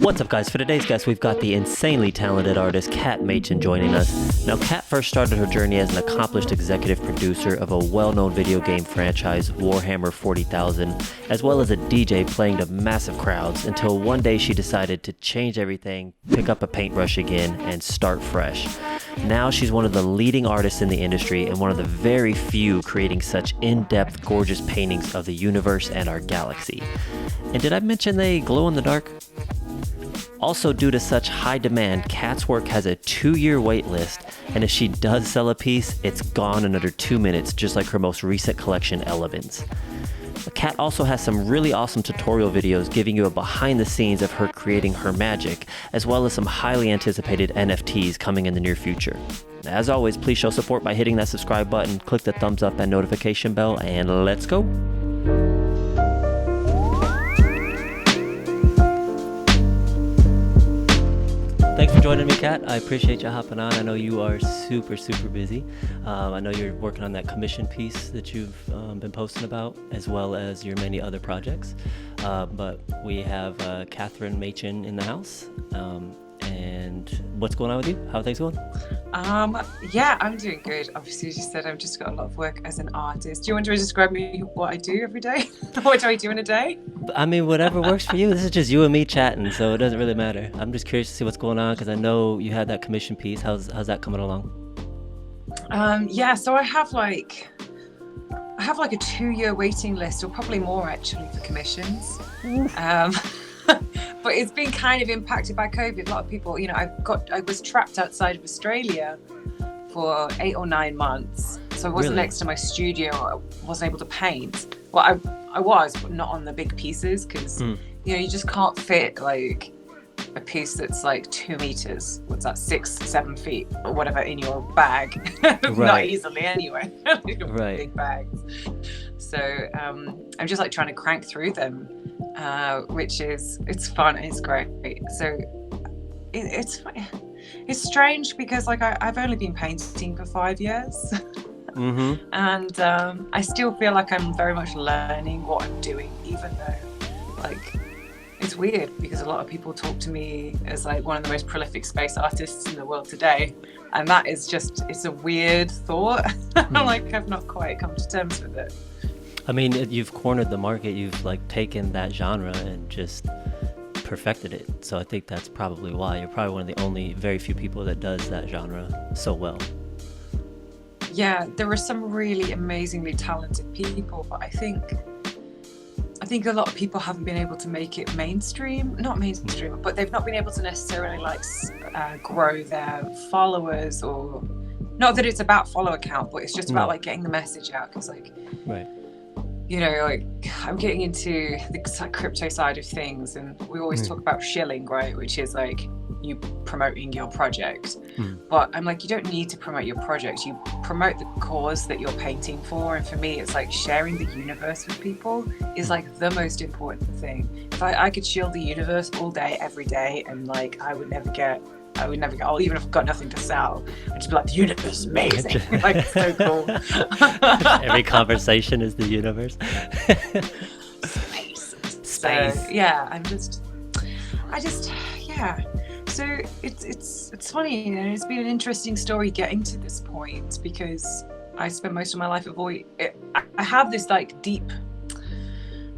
What's up, guys? For today's guest, we've got the insanely talented artist Kat Machin joining us. Now, Kat first started her journey as an accomplished executive producer of a well-known video game franchise, Warhammer 40,000, as well as a DJ playing to massive crowds, until one day she decided to change everything, pick up a paintbrush again, and start fresh. Now she's one of the leading artists in the industry and one of the very few creating such in-depth, gorgeous paintings of the universe and our galaxy. And did I mention they glow in the dark? Also, due to such high demand, Kat's work has a 2-year wait list, and if she does sell a piece, it's gone in under 2 minutes, just like her most recent collection, Elements. Kat also has some really awesome tutorial videos giving you a behind the scenes of her creating her magic, as well as some highly anticipated NFTs coming in the near future. As always, please show support by hitting that subscribe button, click the thumbs up and notification bell, and let's go! Thanks for joining me, Kat. I appreciate you hopping on. I know you are super busy. I know you're working on that commission piece that you've been posting about, as well as your many other projects. But we have Catherine Machin in the house. And what's going on with you? How are things going? Yeah, I'm doing good. Obviously, as you said, I've just got a lot of work as an artist. Do you want to describe me what I do every day? What do I do in a day? I mean, whatever works for you. This is just you and me chatting, so it doesn't really matter. I'm just curious to see what's going on because I know you had that commission piece. How's that coming along? Yeah, so I have like a 2-year waiting list, or probably more actually, for commissions. But it's been kind of impacted by COVID. A lot of people, I was trapped outside of Australia for 8 or 9 months. So I wasn't next to my studio. I wasn't able to paint. Well, I was, but not on the big pieces because, you just can't fit like a piece that's like 2 meters. What's that, 6-7 feet or whatever in your bag? Not easily anyway. Right. Big bags. So I'm just like trying to crank through them. Which it's fun, it's great. So it's strange because like I've only been painting for 5 years. And I still feel like I'm very much learning what I'm doing, even though like it's weird because a lot of people talk to me as like one of the most prolific space artists in the world today, and that is just, it's a weird thought. Like I've not quite come to terms with it. I mean, you've cornered the market. You've like taken that genre and just perfected it. So I think that's probably why you're probably one of the only very few people that does that genre so well. Yeah, there are some really amazingly talented people, but I think a lot of people haven't been able to make it mainstream. Not mainstream, but they've not been able to necessarily like grow their followers, or not that it's about follower count, but it's just about like getting the message out. Because like, right. Like I'm getting into the crypto side of things, and we always talk about shilling, right? Which is like you promoting your project. But I'm like, you don't need to promote your project. You promote the cause that you're painting for. And for me, it's like sharing the universe with people is like the most important thing. If I could shield the universe all day, every day, and like I would never get, oh, even if I've got nothing to sell, I'd just be like, the universe is amazing. Like, it's so cool. Every conversation is the universe. Space. So, yeah, yeah. So it's funny, it's been an interesting story getting to this point because I spent most of my life I have this like deep,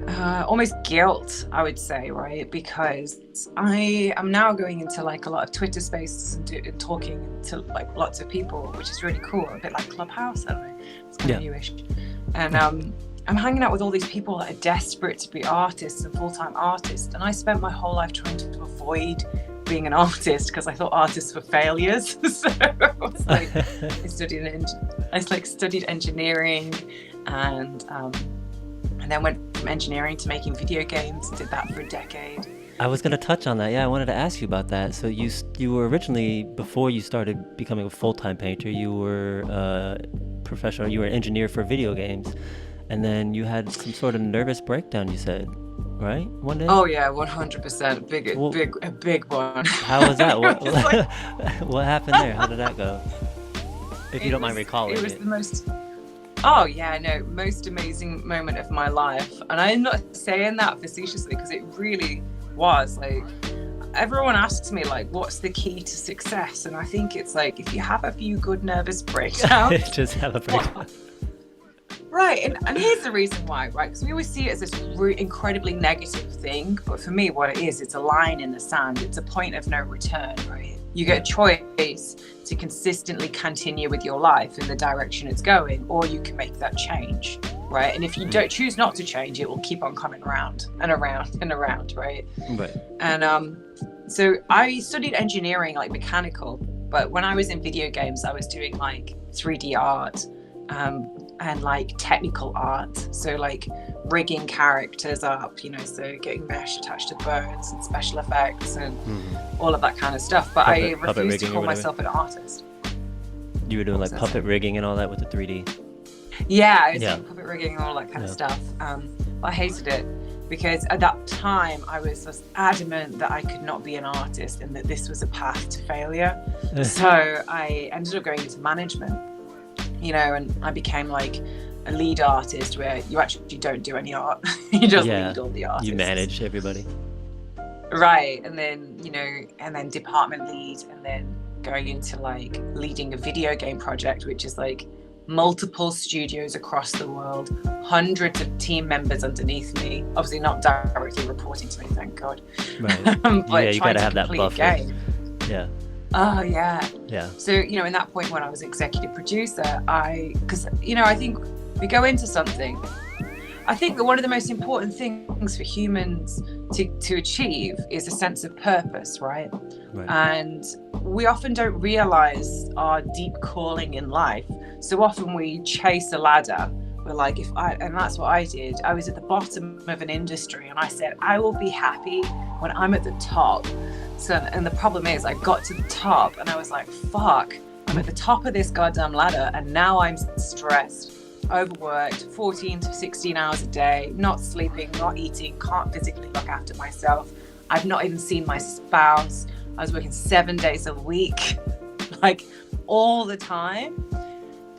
almost guilt, I would say, right? Because I am now going into like a lot of Twitter spaces and talking to like lots of people, which is really cool, a bit like Clubhouse. I don't know, it's kind of newish. And I'm hanging out with all these people that are desperate to be artists and full-time artists, and I spent my whole life trying to avoid being an artist because I thought artists were failures. So I was like, I studied engineering, and then went from engineering to making video games. Did that for a decade. I was going to touch on that. Yeah, I wanted to ask you about that. So you were originally, before you started becoming a full-time painter, you were professional. You were an engineer for video games, and then you had some sort of nervous breakdown, you said, right? One day? Oh yeah, 100%. A big one. How was that? What happened there? How did that go? If you don't mind recalling it. It was the most amazing moment of my life. And I'm not saying that facetiously, because it really was like, everyone asks me like, what's the key to success? And I think it's like, if you have a few good nervous breakdowns, just have a breakdown. Right, and here's the reason why, right? Because we always see it as this incredibly negative thing, but for me, what it is, it's a line in the sand. It's a point of no return, right? You get a choice to consistently continue with your life in the direction it's going, or you can make that change, right? And if you don't choose not to change, it will keep on coming around and around and around, right? Right. And so I studied engineering, like mechanical, but when I was in video games, I was doing like 3D art. And like technical art, so like rigging characters up, you know, so getting mesh attached to bones and special effects and all of that kind of stuff. But I refused to call myself an artist. You were doing like puppet rigging and all that with the 3D? Yeah, I was doing puppet rigging and all that kind of stuff. But I hated it because at that time I was just adamant that I could not be an artist and that this was a path to failure. So I ended up going into management. You know, and I became like a lead artist where you actually don't do any art. You just lead all the artists. You manage everybody. Right. And then, you know, and then department lead, and then going into like leading a video game project, which is like multiple studios across the world, hundreds of team members underneath me, obviously not directly reporting to me, thank God. Right. But you gotta have that buffer. Yeah. Oh yeah. Yeah. So, you know, in that point when I was executive producer, because, you know, I think we go into something, I think that one of the most important things for humans to achieve is a sense of purpose, right? And we often don't realize our deep calling in life. So often we chase a ladder. We're like, and that's what I did. I was at the bottom of an industry and I said, I will be happy when I'm at the top. So, and the problem is I got to the top and I was like, fuck, I'm at the top of this goddamn ladder and now I'm stressed, overworked, 14 to 16 hours a day, not sleeping, not eating, can't physically look after myself. I've not even seen my spouse. I was working 7 days a week, like all the time.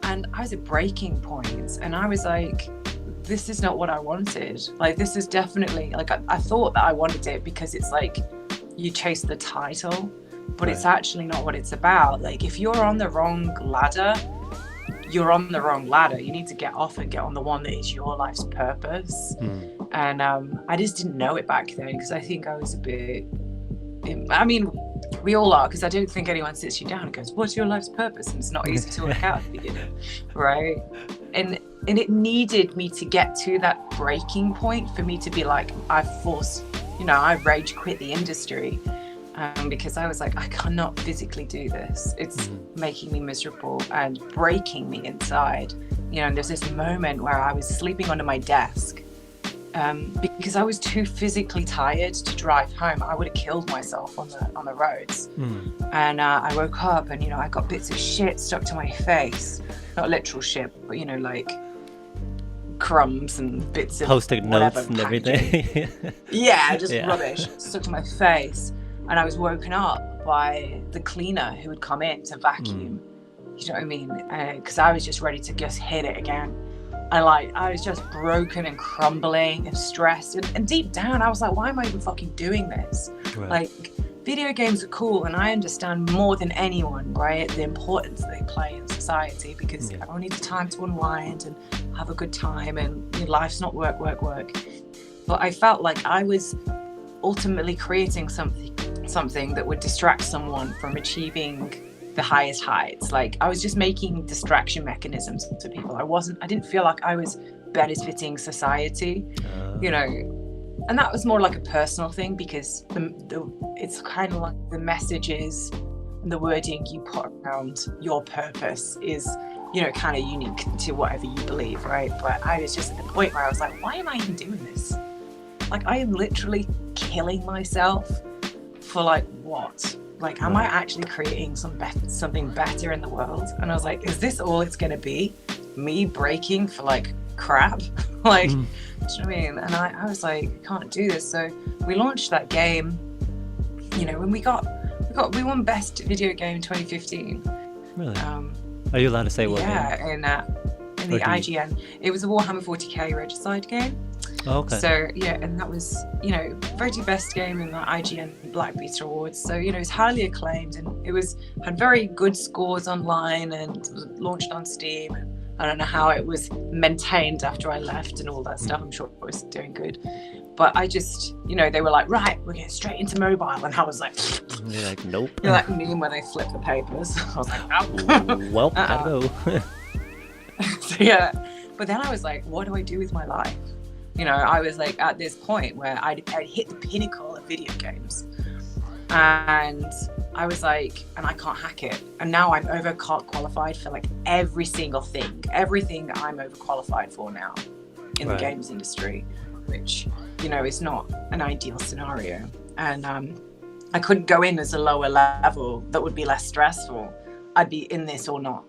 And I was at breaking points and I was like, this is not what I wanted. Like, this is definitely, like, I thought that I wanted it because it's like, you chase the title, but it's actually not what it's about. Like, if you're on the wrong ladder, you're on the wrong ladder. You need to get off and get on the one that is your life's purpose. And I just didn't know it back then because I think I was a bit, I mean, we all are, because I don't think anyone sits you down and goes, what's your life's purpose? And it's not easy to work out at the beginning, right? And it needed me to get to that breaking point for me to be like, I rage quit the industry because I was like, I cannot physically do this. It's making me miserable and breaking me inside. You know, and there's this moment where I was sleeping under my desk because I was too physically tired to drive home. I would have killed myself on the roads. And I woke up and, you know, I got bits of shit stuck to my face. Not literal shit, but, you know, like crumbs and bits of Post-it notes and everything. just rubbish stuck to my face. And I was woken up by the cleaner who would come in to vacuum. You know what I mean? Because I was just ready to just hit it again. And like, I was just broken and crumbling and stressed. And deep down, I was like, why am I even fucking doing this? Like, video games are cool, and I understand more than anyone, right, the importance they play in society, because everyone needs time to unwind and have a good time, and your life's not work. But I felt like I was ultimately creating something that would distract someone from achieving the highest heights. Like, I was just making distraction mechanisms to people. I didn't feel like I was benefiting society, you know. And that was more like a personal thing, because it's kind of like the messages and the wording you put around your purpose is, you know, kind of unique to whatever you believe, right? But I was just at the point where I was like, why am I even doing this? Like, I am literally killing myself for like what? Like, am I actually creating something better in the world? And I was like, is this all it's going to be? Me breaking for like crap? Like, do you know what I mean? And I was like, I can't do this. So we launched that game, you know, when we won Best Video Game in 2015. Really? Are you allowed to say what? Yeah, in the IGN. It was a Warhammer 40k Regicide game. Oh, okay. So yeah, and that was, you know, voted best game in the IGN Black Beta Awards. So, you know, it's highly acclaimed, and it was had very good scores online, and was launched on Steam. And I don't know how it was maintained after I left and all that stuff. I'm sure it was doing good. But I just, you know, they were like, right, we're getting straight into mobile. And I was like, You're like, nope. you know, that meme where they flip the papers. I was like, oh. Well, gotta go. So, yeah. But then I was like, what do I do with my life? You know, I was like at this point where I'd hit the pinnacle of video games. And I was like, and I can't hack it. And now I'm overqualified for like every single thing. Everything I'm overqualified for now in the games industry, which, you know, is not an ideal scenario. And I couldn't go in as a lower level that would be less stressful. I'd be in this or not.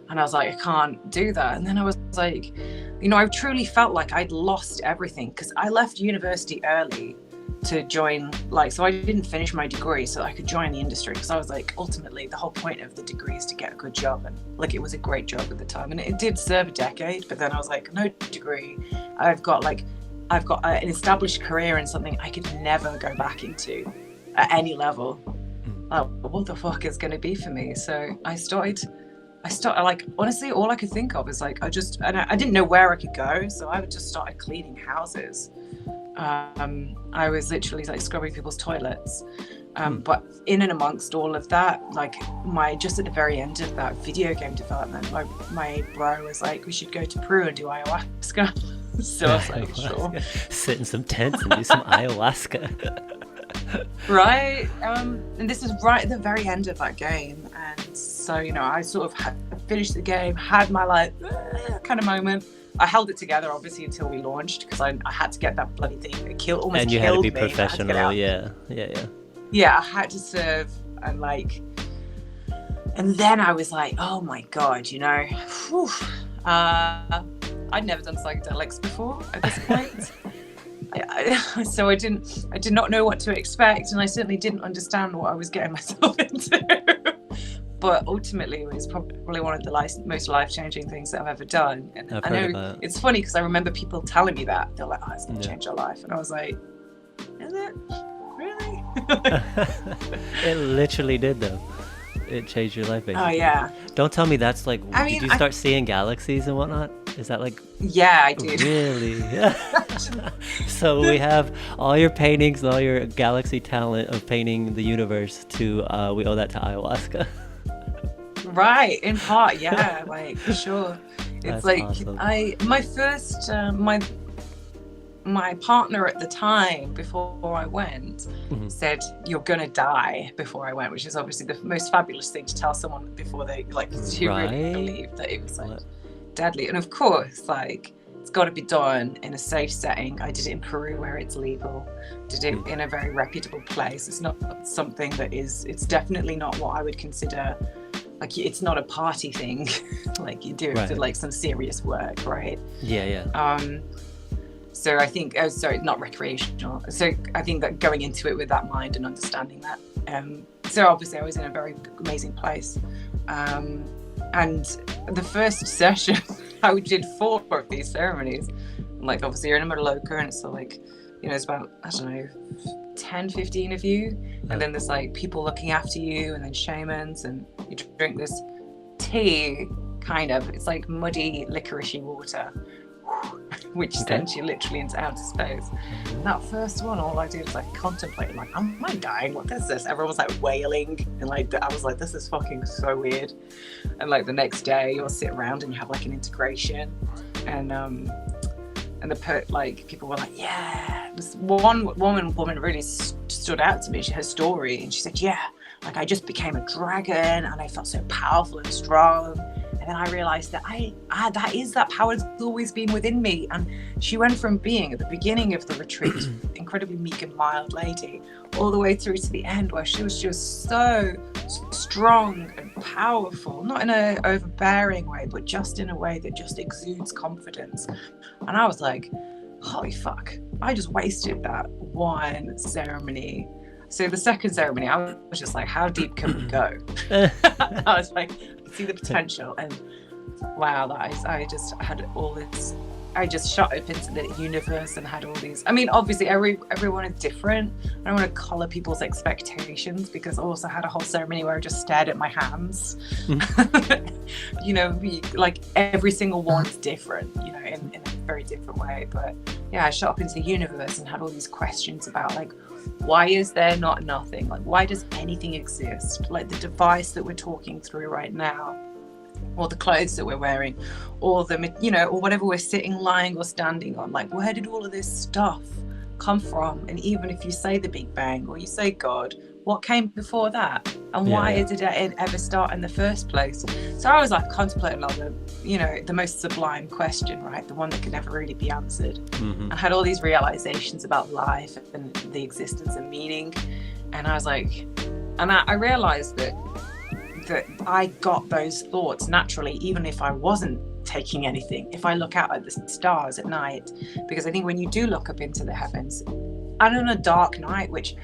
And I was like, I can't do that. And then I was like, you know, I truly felt like I'd lost everything, because I left university early to join, like, so I didn't finish my degree so I could join the industry, because I was like, ultimately the whole point of the degree is to get a good job, and like it was a great job at the time, and it did serve a decade. But then I was like, no degree, I've got an established career in something I could never go back into at any level. What the fuck is going to be for me? So I started like, honestly, all I could think of is like, I didn't know where I could go, so I just started cleaning houses. I was literally like scrubbing people's toilets. But in and amongst all of that, like just at the very end of that video game development, my bro was like, we should go to Peru and do ayahuasca. So I was like, sure. Sit in some tents and do some ayahuasca. Right. And this is right at the very end of that game. And so, you know, I sort of had finished the game, had my like kind of moment. I held it together, obviously, until we launched, because I had to get that bloody thing. It almost killed me. And you had to be professional. Yeah. Yeah, I had to serve, and like, and then I was like, oh my God, you know, I'd never done psychedelics before at this point. So I did not know what to expect, and I certainly didn't understand what I was getting myself into. But ultimately, it was probably one of the most life-changing things that I've ever done. And I know it's funny, because I remember people telling me that. They're like, oh, it's going to change your life. And I was like, is it? Really? It literally did, though. It changed your life, basically. Oh, yeah. Don't tell me that's like, did you start seeing galaxies and whatnot? Is that like... Yeah, I did. Really? So we have all your paintings and all your galaxy talent of painting the universe we owe that to ayahuasca. Right, in part, yeah, like, for sure. It's That's like, awesome. my first, my partner at the time, before I went, said, you're gonna die before I went, which is obviously the most fabulous thing to tell someone before they, like, to really believe that it was, like, deadly. And of course, like, it's got to be done in a safe setting. I did it in Peru, where it's legal. Did it in a very reputable place. It's not something that it's definitely not what I would consider, like, it's not a party thing. Like, you do it for like some serious work, right? Yeah. So I think, not recreational. So I think that going into it with that mind and understanding that. So obviously I was in a very amazing place. And the first session, I did 4 of these ceremonies. Like, obviously you're in a Maloka, and it's like, you know, it's about, I don't know, 10, 15 of you. And then there's like people looking after you, and then shamans, and you drink this tea, kind of. It's like muddy, licoricey water, which sends you literally into outer space. And that first one, all I did was like contemplate, like, am I dying? What is this? Everyone was like wailing, and like I was like, this is fucking so weird. And like the next day, you'll sit around and you have like an integration, and like people were like, yeah. This one woman really stood out to me. Her story, and she said, yeah, like I just became a dragon, and I felt so powerful and strong. And then I realized that that power has always been within me. And she went from being at the beginning of the retreat, incredibly meek and mild lady, all the way through to the end, where she was just so strong and powerful, not in an overbearing way, but just in a way that just exudes confidence. And I was like, holy fuck, I just wasted that one ceremony. So the second ceremony, I was just like, how deep can we go? I was like, see the potential, and wow, I just had all this I just shot up into the universe and had all these. I mean, obviously, everyone is different. I don't want to color people's expectations, because I also had a whole ceremony where I just stared at my hands. You know, like every single one's different, you know, in a very different way. But yeah, I shot up into the universe and had all these questions about, like, why is there not nothing? Like, why does anything exist? Like the device that we're talking through right now, or the clothes that we're wearing, or the, you know, or whatever we're sitting, lying, or standing on. Like, where did all of this stuff come from? And even if you say the Big Bang or you say God, what came before that? And why did it ever start in the first place? So I was like contemplating on the, you know, the most sublime question, right? The one that could never really be answered. I had all these realizations about life and the existence and meaning. And I was like, and I realized that I got those thoughts naturally, even if I wasn't taking anything. If I look out at the stars at night, because I think when you do look up into the heavens, and on a dark night, which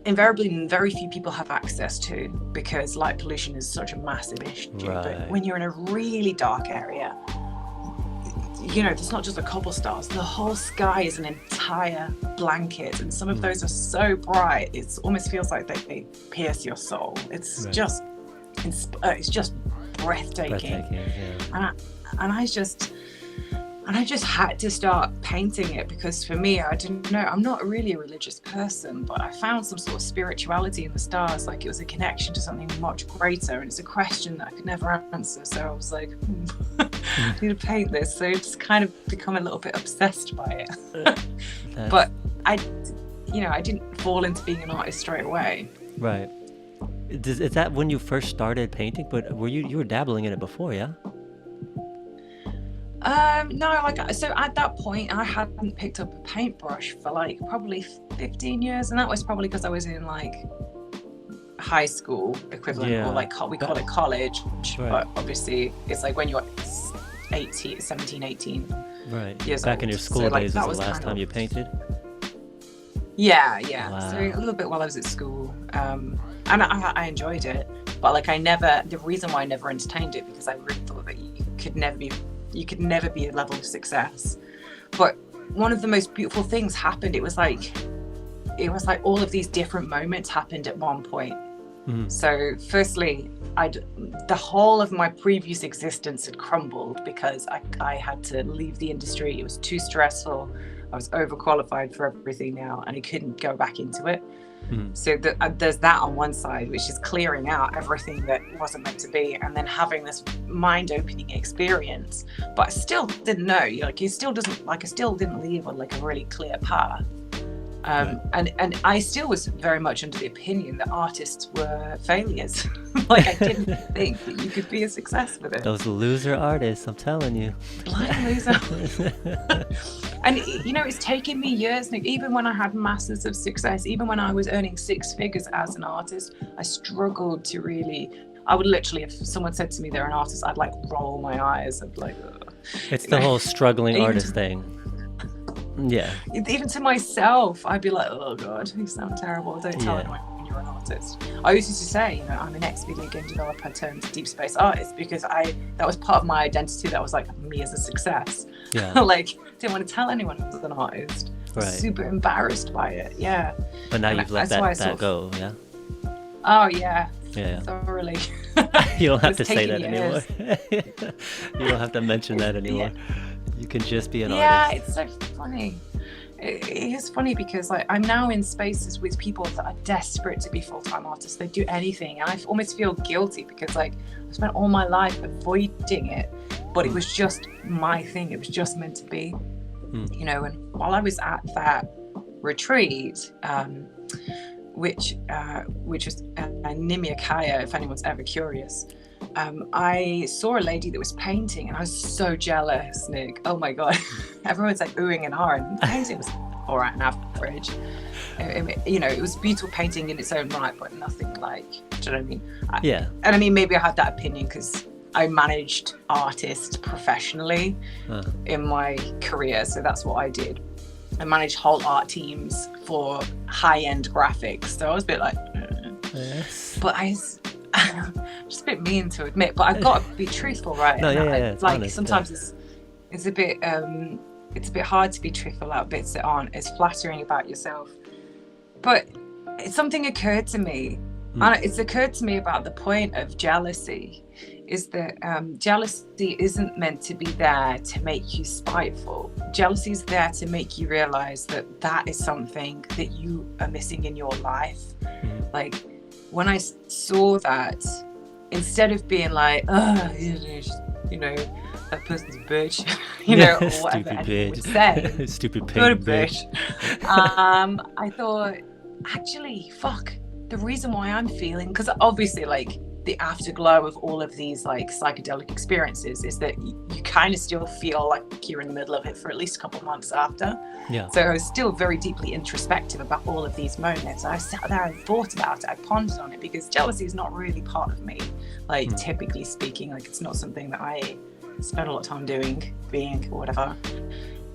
invariably very few people have access to, because light pollution is such a massive issue. Right. But when you're in a really dark area, you know, there's not just a couple stars, the whole sky is an entire blanket, and some of those are so bright it almost feels like they pierce your soul. It's just breathtaking. Yeah. And I just had to start painting it, because for me, I didn't know, I'm not really a religious person, but I found some sort of spirituality in the stars. Like, it was a connection to something much greater, and it's a question that I could never answer. So I was like, I need to paint this. So I just kind of become a little bit obsessed by it. But I didn't fall into being an artist straight away. Right. Is that when you first started painting? But you were dabbling in it before, yeah? No, like, so at that point I hadn't picked up a paintbrush for like probably 15 years, and that was probably because I was in like high school equivalent, or like we call it college, right. But obviously it's like when you're 17, 18 right. years back old. in your school so, days like, was the last time you painted? Yeah. Wow. So a little bit while I was at school, and I enjoyed it, but like the reason why I never entertained it, because I really thought that you could never be a level of success. But one of the most beautiful things happened. It was like all of these different moments happened at one point. So firstly, the whole of my previous existence had crumbled, because I had to leave the industry. It was too stressful. I was overqualified for everything now, and I couldn't go back into it. So there's that on one side, which is clearing out everything that wasn't meant to be, and then having this mind-opening experience. But I still didn't know, like, I still didn't leave on like a really clear path. And I still was very much under the opinion that artists were failures. Like, I didn't think that you could be a success with it. Those loser artists, I'm telling you. Bloody loser. And, you know, it's taken me years, Nick, even when I had masses of success, even when I was earning 6 figures as an artist, I struggled to really, I would literally, if someone said to me they're an artist, I'd like roll my eyes. I'd be like, ugh. It's the whole struggling artist thing. Yeah. Even to myself, I'd be like, oh God, you sound terrible. Don't tell anyone when you're an artist. I used to say, you know, I'm an ex-video game developer turned deep space artist, because that was part of my identity. That was like me as a success. Yeah. Like, didn't want to tell anyone I was an artist. Right. Super embarrassed by it. Yeah. But now you've let that go, yeah? Oh yeah. Yeah. Thoroughly. You don't have to say that anymore. You don't have to mention that anymore. Yeah. You can just be an artist. Yeah, it's so funny. It is funny, because like I'm now in spaces with people that are desperate to be full-time artists. They do anything, and I almost feel guilty, because like I spent all my life avoiding it, but it was just my thing. It was just meant to be, you know. And while I was at that retreat, which was Nimia Kaya, if anyone's ever curious, I saw a lady that was painting, and I was so jealous, Nick. Oh my God. Everyone's like oohing and ahhing. The painting was all right and average. You know, it was beautiful painting in its own right, but nothing like, do you know what I mean? Yeah. And I mean, maybe I had that opinion because I managed artists professionally in my career. So that's what I did. I managed whole art teams for high-end graphics. So I was a bit like, yes. But just a bit mean to admit, but I've got to be truthful, right? No, yeah, like honest, sometimes it's a bit hard to be truthful about bits that aren't as flattering about yourself. But something occurred to me, and it's occurred to me about the point of jealousy, is that jealousy isn't meant to be there to make you spiteful. Jealousy is there to make you realize that that is something that you are missing in your life. Like, when I saw that, instead of being like, oh, you know, that person's a bitch, you know, or whatever anyone would say. Stupid pig Good a bitch. I thought, actually, fuck, the reason why I'm feeling, because obviously, like, the afterglow of all of these like psychedelic experiences is that you kind of still feel like you're in the middle of it for at least a couple of months after. Yeah. So I was still very deeply introspective about all of these moments. I sat there and thought about it. I pondered on it, because jealousy is not really part of me. Like, typically speaking, like, it's not something that I spend a lot of time being, or whatever.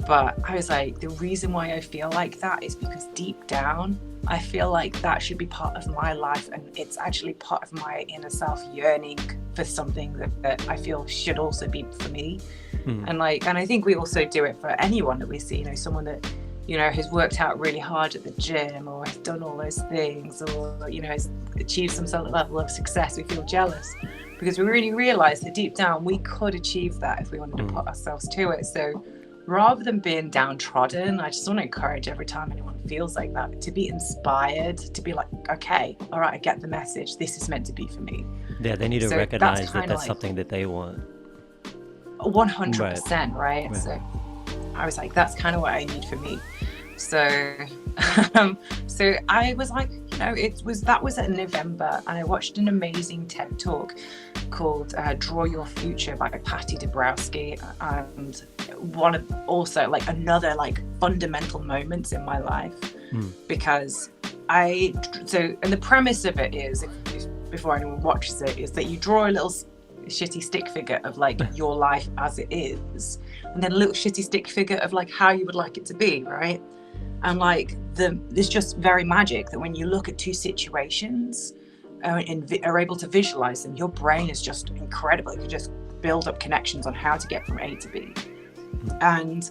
But I was like, the reason why I feel like that is because deep down, I feel like that should be part of my life, and it's actually part of my inner self yearning for something that I feel should also be for me. And I think we also do it for anyone that we see, you know, someone that, you know, has worked out really hard at the gym, or has done all those things, or, you know, has achieved some sort of level of success. We feel jealous because we really realize that deep down we could achieve that if we wanted to put ourselves to it. So rather than being downtrodden, I just want to encourage every time anyone feels like that to be inspired, to be like, okay, all right, I get the message. This is meant to be for me. Yeah, they need to recognize that that's something that they want. 100%, right? So I was like, that's kind of what I need for me. So so I was like, you know, that was in November, and I watched an amazing TED talk called Draw Your Future by Patty Dabrowski, and one of also like another like fundamental moments in my life, because and the premise of it is, if before anyone watches it, is that you draw a little shitty stick figure of like your life as it is, and then a little shitty stick figure of like how you would like it to be, right? And like it's just very magic that when you look at two situations and are able to visualize them, your brain is just incredible. It can just build up connections on how to get from A to B. And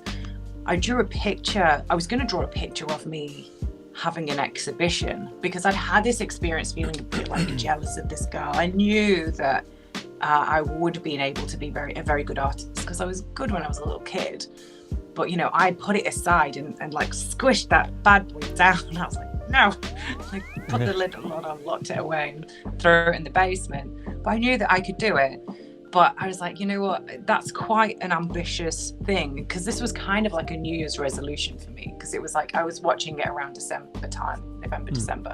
I drew a picture. I was going to draw a picture of me having an exhibition, because I'd had this experience feeling a bit like jealous of this girl. I knew that I would have been able to be a very good artist, because I was good when I was a little kid. But, you know, I put it aside and like squished that bad boy down. And I was like, no, like put the lid on, locked it away and threw it in the basement. But I knew that I could do it. But I was like, you know what, that's quite an ambitious thing, because this was kind of like a New Year's resolution for me, because it was like I was watching it around December time, November, December.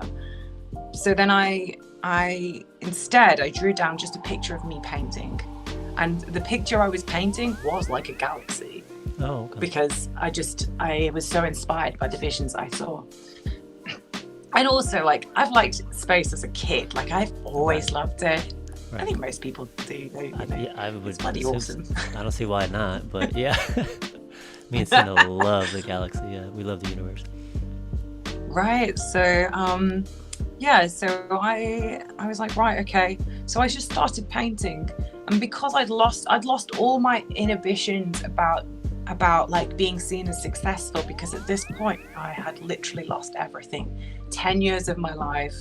So then I instead drew down just a picture of me painting. And the picture I was painting was like a galaxy. Oh, okay. Because I was so inspired by the visions I saw. And also, like, I've liked space as a kid. Like, I've always loved it. I think most people do, though. It's bloody awesome. I don't see why not, but yeah. Me and Sina love the galaxy. Yeah, we love the universe. Right. So, so I was like, right, okay. So I just started painting. And because I'd lost all my inhibitions about like being seen as successful, because at this point I had literally lost everything. 10 years of my life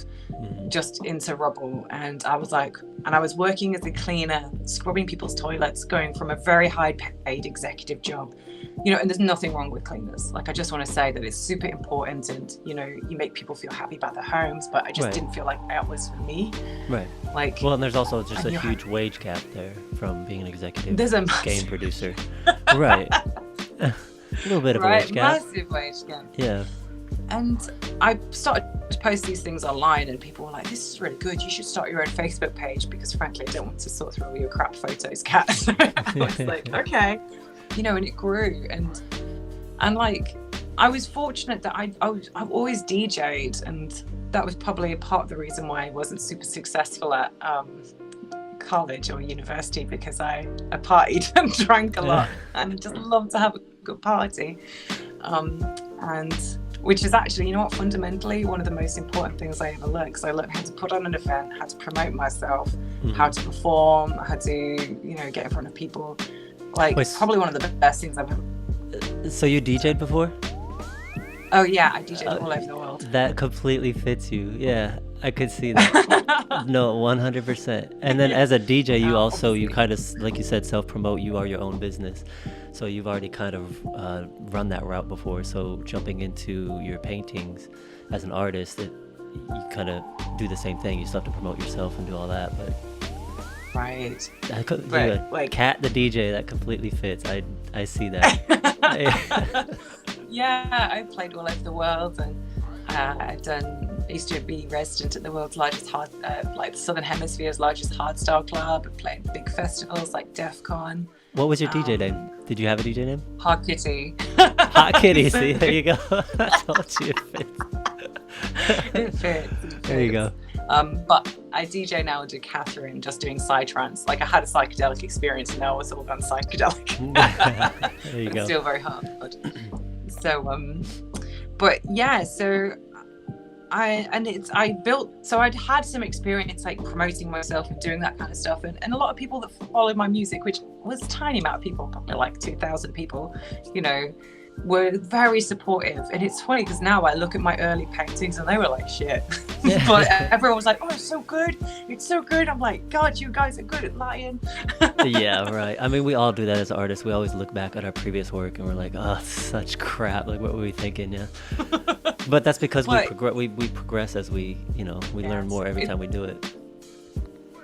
just into rubble. And I was working as a cleaner, scrubbing people's toilets, going from a very high paid executive job, you know, and there's nothing wrong with cleaners. Like, I just want to say that it's super important, and, you know, you make people feel happy about their homes, but I just didn't feel like that was for me. Right. Like, well, and there's also just a huge wage gap there from being an executive game producer. Right. A little bit of a wage gap. Massive wage gap. Yeah. And I started to post these things online, and people were like, this is really good, you should start your own Facebook page, because frankly I don't want to sort through all your crap photos, Kat. So I was like, okay, you know, and it grew, and like I was fortunate that I've always DJ'd, and that was probably a part of the reason why I wasn't super successful at college or university, because I partied and drank a lot and just loved to have a good party, and which is actually, you know what, fundamentally one of the most important things I ever learned, because I learned how to put on an event, how to promote myself, how to perform, how to, you know, get in front of people. Like, Wait, probably one of the best things I've ever. so you DJ'd before? Oh yeah, I DJed all over the world. That completely fits you. Yeah, I could see that. No, 100%. And then as a DJ, you also, you kind of, like you said, self-promote. You are your own business. So you've already kind of run that route before. So jumping into your paintings as an artist, you kind of do the same thing. You still have to promote yourself and do all that. But Right. like Cat the DJ, that completely fits. I see that. Yeah, I've played all over the world, and I used to be resident at the world's largest like the Southern Hemisphere's largest hardstyle club. I played big festivals like DEF CON. What was your DJ name? Did you have a DJ name? Hot Kitty. Hot Kitty. See, there you go. I told you it fits. It fits. There you go. But I DJ now under Catherine, just doing psytrance. Like, I had a psychedelic experience, and now it's all gone psychedelic. There you go. Still very hard. So, but yeah, so I'd had some experience like promoting myself and doing that kind of stuff, and a lot of people that followed my music, which was a tiny amount of people, probably like 2,000 people, were very supportive. And it's funny because now I look at my early paintings and they were like shit. But everyone was like, oh, it's so good, I'm like, God, you guys are good at lying. Yeah, right. I mean, we all do that as artists. We always look back at our previous work and we're like, oh, such crap, like what were we thinking? Yeah. But that's because we progress as we learn more every time we do it.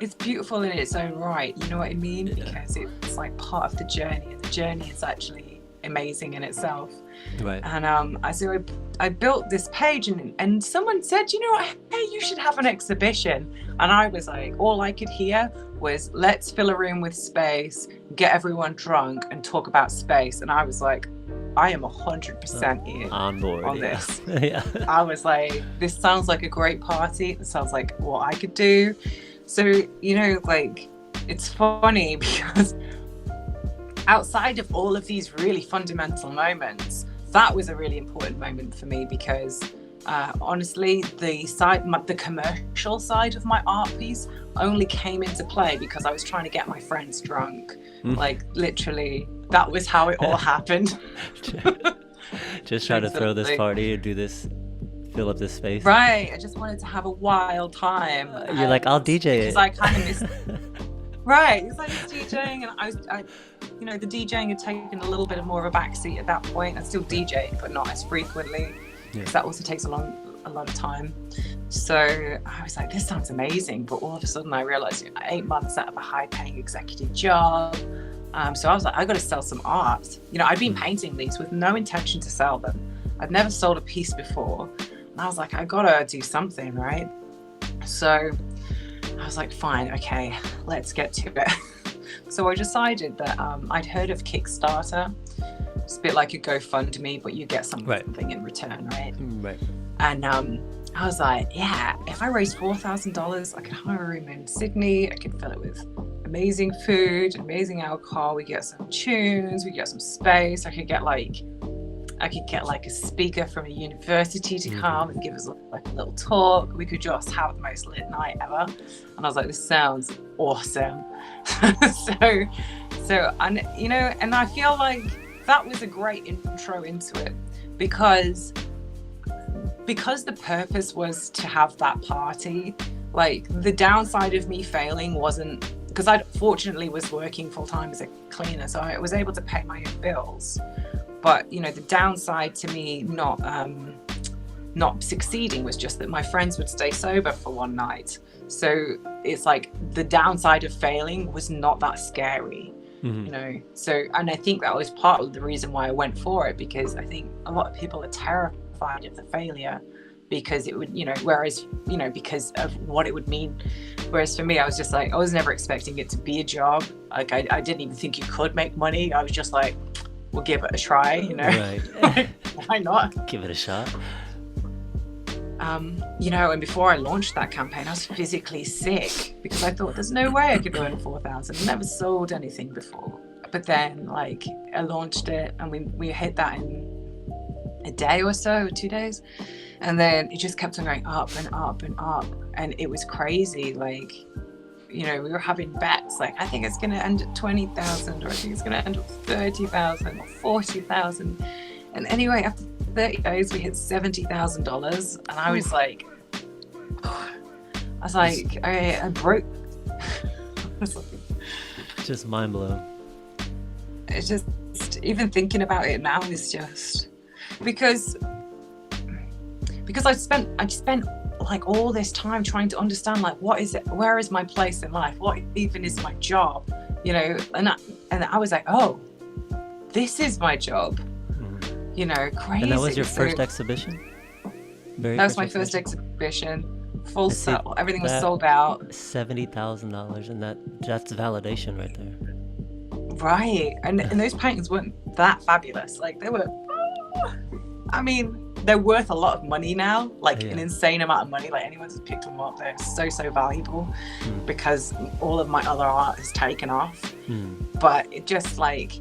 It's beautiful in its own right, you know what I mean? Because it's like part of the journey, and the journey is actually amazing in itself. Right. And I built this page, and someone said, you know what, hey, you should have an exhibition. And I was like, all I could hear was, let's fill a room with space, get everyone drunk, and talk about space. And I was like, I am 100% in on board on this. Yeah. I was like, this sounds like a great party. It sounds like what I could do. So, like, it's funny because outside of all of these really fundamental moments, that was a really important moment for me, because honestly, the commercial side of my art piece only came into play because I was trying to get my friends drunk. Like, literally, that was how it all happened. Just try to throw this party and do this, fill up this space. Right, I just wanted to have a wild time. You're like, I'll DJ it. Because I kind of missed. Right, it's like DJing, and I the DJing had taken a little bit more of a backseat at that point. I still DJ, but not as frequently, because that also takes a lot of time. So I was like, this sounds amazing, but all of a sudden I realized 8 months out of a high-paying executive job. So I was like, I got to sell some art. I'd been painting these with no intention to sell them. I'd never sold a piece before, and I was like, I gotta do something, right? So I was like, fine, okay, let's get to it. So I decided that I'd heard of Kickstarter. It's a bit like a GoFundMe, but you get something in return, right? Right. And I was like, yeah, if I raise $4,000, I could hire a room in Sydney. I could fill it with amazing food, amazing alcohol. We get some tunes, we get some space. I could get like a speaker from a university to come and give us like a little talk. We could just have the most lit night ever. And I was like, this sounds awesome. so and I feel like that was a great intro into it, because the purpose was to have that party. Like, the downside of me failing wasn't, because I fortunately was working full-time as a cleaner, so I was able to pay my own bills. But the downside to me not succeeding was just that my friends would stay sober for one night. So it's like, the downside of failing was not that scary. So, and I think that was part of the reason why I went for it, because I think a lot of people are terrified of the failure, because it would, because of what it would mean. Whereas for me, I was just like, I was never expecting it to be a job. Like, I didn't even think you could make money. I was just like, we'll give it a try, Right. Why not? Give it a shot. And before I launched that campaign, I was physically sick, because I thought there's no way I could earn 4,000. I've never sold anything before. But then, like, I launched it, and we hit that in a day or so, 2 days. And then it just kept on going up and up and up. And it was crazy. Like, you know, we were having bets like, I think it's going to end at 20,000, or I think it's going to end at 30,000 or 40,000. And anyway, after 30 days, we hit $70,000, and I was like, I broke. I was like, just mind blown. It's just, even thinking about it now is just because I spent like all this time trying to understand, like, what is it, where is my place in life, what even is my job, you know, and I was like, oh, this is my job. You know, crazy. And that was your first exhibition? That was my first exhibition. Full sell. Everything was sold out. $70,000, and that's validation right there. Right. And those paintings weren't that fabulous. Like, they were, I mean, they're worth a lot of money now, like an insane amount of money. Like, anyone who's picked them up, they're so valuable because all of my other art has taken off. But it just, like,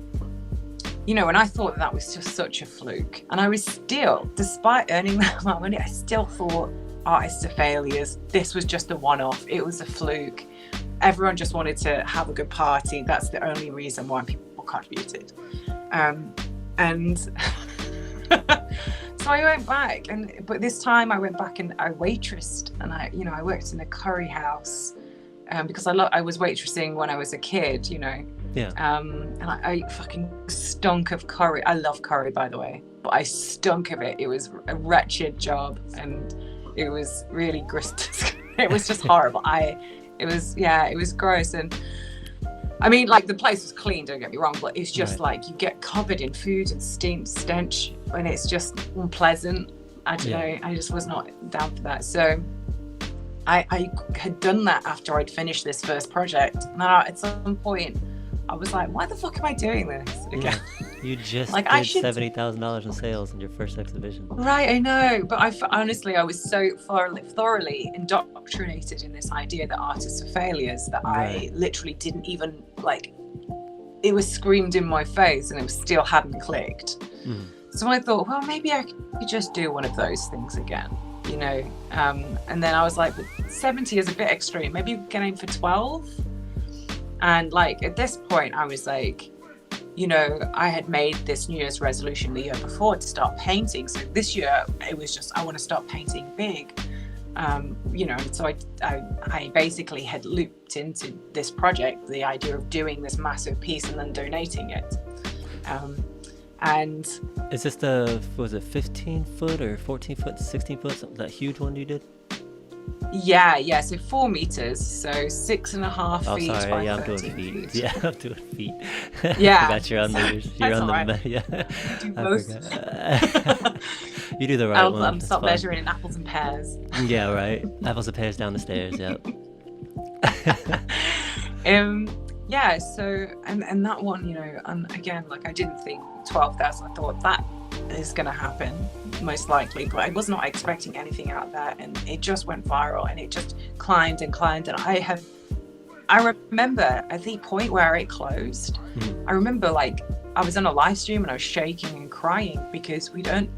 you know, and I thought that was just such a fluke. And I was still, despite earning that amount of money, I still thought artists are failures. This was just a one-off. It was a fluke. Everyone just wanted to have a good party. That's the only reason why people contributed. And so I went back, but this time I went back and I waitressed, and I worked in a curry house because I was waitressing when I was a kid, you know. Yeah. And I fucking stunk of curry. I love curry, by the way, but I stunk of it. It was a wretched job, and it was really gross. It was just horrible. It was gross. And I mean, like, the place was clean, don't get me wrong, but it's just like you get covered in food and stench, and it's just unpleasant. I don't know. I just was not down for that. So I had done that after I'd finished this first project. Now, at some point, I was like, why the fuck am I doing this again? Yeah. You just like, did $70,000 in sales in your first exhibition. Right, I know. But honestly, I was so thoroughly indoctrinated in this idea that artists are failures that I literally didn't even, like, it was screamed in my face and it still hadn't clicked. So I thought, well, maybe I could just do one of those things again, you know. And then I was like, 70 is a bit extreme. Maybe we can aim for 12. And like, at this point, I was like, you know, I had made this New Year's resolution the year before to start painting. So this year it was just, I want to start painting big, you know. So I basically had looped into this project the idea of doing this massive piece and then donating it. And is this was it 15 foot or 14 foot, 16 foot, that huge one you did? Yeah, so 4 meters, so 6.5 feet by 13 I'm doing feet. Yeah, I'm doing feet. Yeah. I forgot you're on the yeah. I do both. You do the right one. I'll stop measuring in apples and pears. Yeah, right. Apples and pears down the stairs, yeah. Yeah, so and that one, you know, again, like, I didn't think 12,000. I thought that is going to happen most likely, but I was not expecting anything out of that, and it just went viral, and it just climbed and climbed. And I remember at the point where it closed, I remember, like, I was on a live stream and I was shaking and crying because we'd earned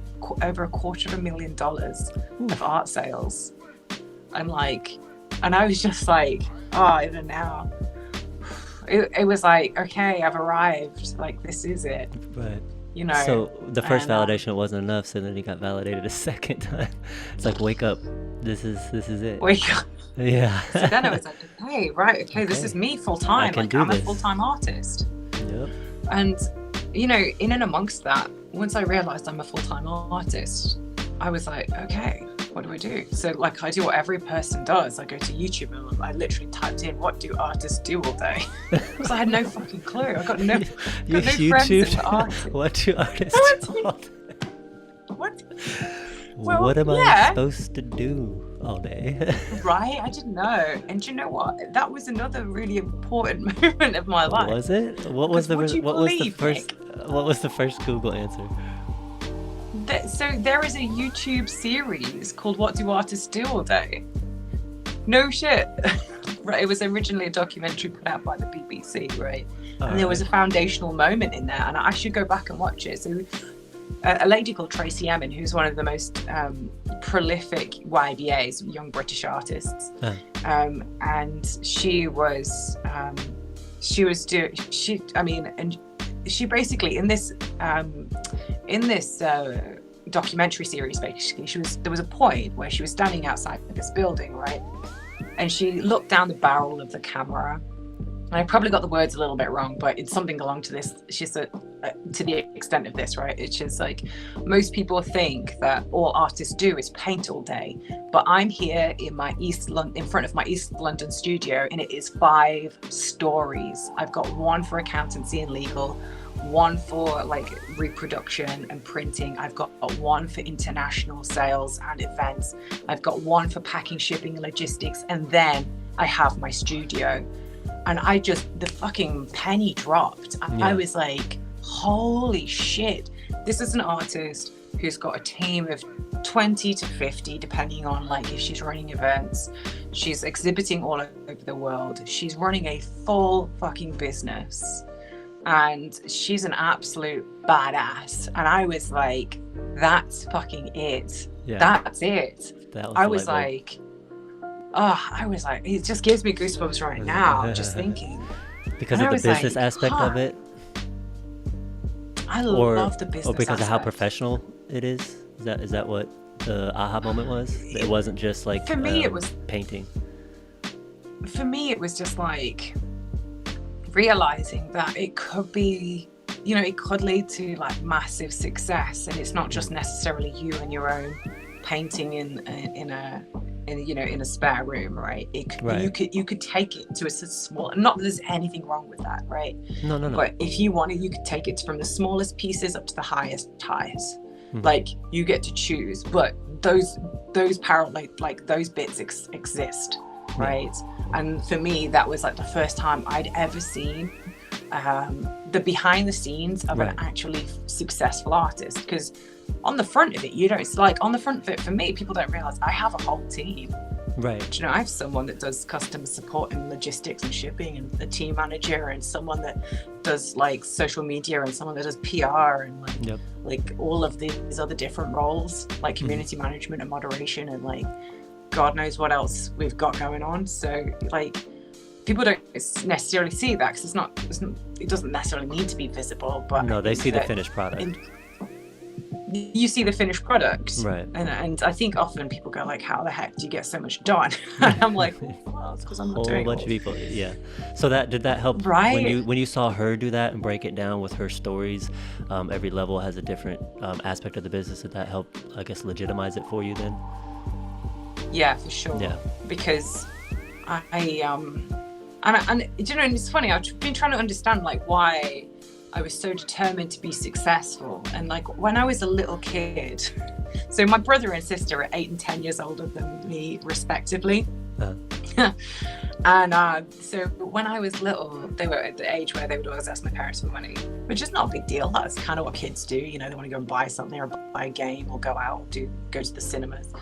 over $250,000 of art sales, and I was just like, oh, even now it was like, okay, I've arrived, like, this is it. Right. You know, so the first validation wasn't enough, so then you got validated a second time. It's like, wake up, this is it. Wake up. Yeah. So then I was like, okay, this is me full time. Like, I'm a full-time artist. Yep. And, you know, in and amongst that, once I realized I'm a full-time artist, I was like, okay, what do I do? So, like, I do what every person does. I go to YouTube and I literally typed in, what do artists do all day? Because I had no fucking clue. I got no friends in art. What do artists do all day? What? Well, what am I supposed to do all day? Right? I didn't know. And do you know what? That was another really important moment of my life. Was it? What was the first Google answer? So there is a YouTube series called What Do Artists Do All Day? No shit. Right, it was originally a documentary put out by the BBC, right? And there was a foundational moment in there, and I should go back and watch it. So a lady called Tracy Emin, who's one of the most prolific YBAs, young British artists. And she basically in this documentary series, basically there was a point where she was standing outside this building, right, and she looked down the barrel of the camera, and I probably got the words a little bit wrong, but it's something along to this. She said, to the extent of this, right? It's just like, most people think that all artists do is paint all day, but I'm here in front of my East London studio, and it is 5 stories. I've got one for accountancy and legal, one for like reproduction and printing. I've got one for international sales and events. I've got one for packing, shipping, and logistics, and then I have my studio. And the fucking penny dropped. I was like, holy shit, this is an artist who's got a team of 20 to 50, depending on like if she's running events. She's exhibiting all over the world. She's running a full fucking business. And she's an absolute badass. And I was like, that's fucking it. Yeah. That's it. I was like, it just gives me goosebumps right now, just thinking. Because of the business aspect of it? I love the business aspect. Or because of how professional it is? Is that what the aha moment was? It wasn't just like for me, it was painting. For me, it was just like realizing that it could be, it could lead to like massive success, and it's not just necessarily you and your own painting in a spare room, right? You could take it to a small, not that there's anything wrong with that, right? No. But if you wanted, you could take it from the smallest pieces up to the highest highs. Like, you get to choose, but those parallel, like those bits exist, right? And for me, that was like the first time I'd ever seen the behind the scenes of an actually successful artist. Because on the front of it, it's like on the front of it, for me, people don't realize I have a whole team. Right. I have someone that does customer support and logistics and shipping, and a team manager, and someone that does like social media, and someone that does PR, and like all of these other different roles, like community management and moderation, and like God knows what else we've got going on. So like, people don't necessarily see that because it doesn't necessarily need to be visible. But no, they see the finished product. You see the finished product, right? And I think often people go like, "How the heck do you get so much done?" And I'm like, "Well, it's because I'm not doing it." A whole bunch of people, yeah. So did that help? Right. When you saw her do that and break it down with her stories, every level has a different aspect of the business. Did that help, I guess, legitimize it for you then? Yeah, for sure. Yeah. Because and it's funny. I've been trying to understand like why I was so determined to be successul. And like when I was a little kid, so my brother and sister are 8 and 10 years older than me respectively. And so when I was little, they were at the age where they would always ask my parents for money, which is not a big deal. That's kind of what kids do. They want to go and buy something or buy a game or go out or go to the cinemas.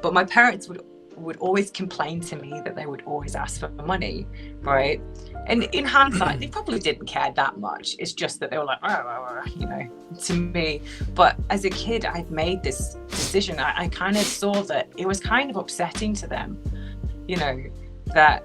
But my parents would always complain to me that they would always ask for money, right? And in hindsight, they probably didn't care that much. It's just that they were like, to me. But as a kid, I'd made this decision. I kind of saw that it was kind of upsetting to them, that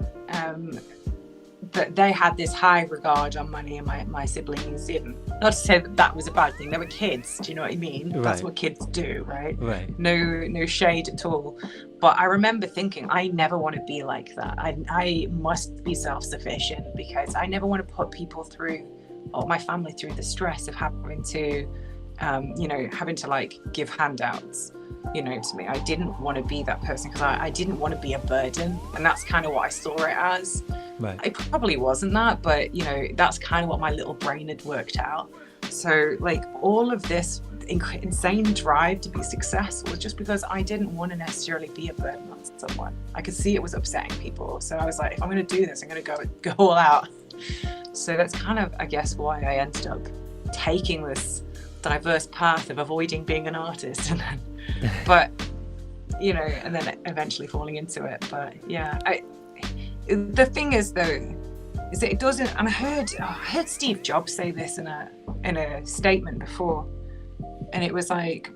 they had this high regard on money, and my siblings didn't. Not to say that was a bad thing. They were kids. Do you know what I mean? Right. That's what kids do, right? Right. No shade at all. But I remember thinking, I never want to be like that. I must be self-sufficient, because I never want to put people through, or my family through, the stress of having to like give handouts, to me. I didn't want to be that person, because I didn't want to be a burden. And that's kind of what I saw it as. Right. It probably wasn't that, but that's kind of what my little brain had worked out. So like all of this insane drive to be successful was just because I didn't want to necessarily be a burden on someone. I could see it was upsetting people. So I was like, if I'm going to do this, I'm going to go all out. So that's kind of, I guess, why I ended up taking this diverse path of avoiding being an artist, and then eventually falling into it. But yeah, the thing is though, is that it doesn't, and I heard Steve Jobs say this in a statement before, and it was like,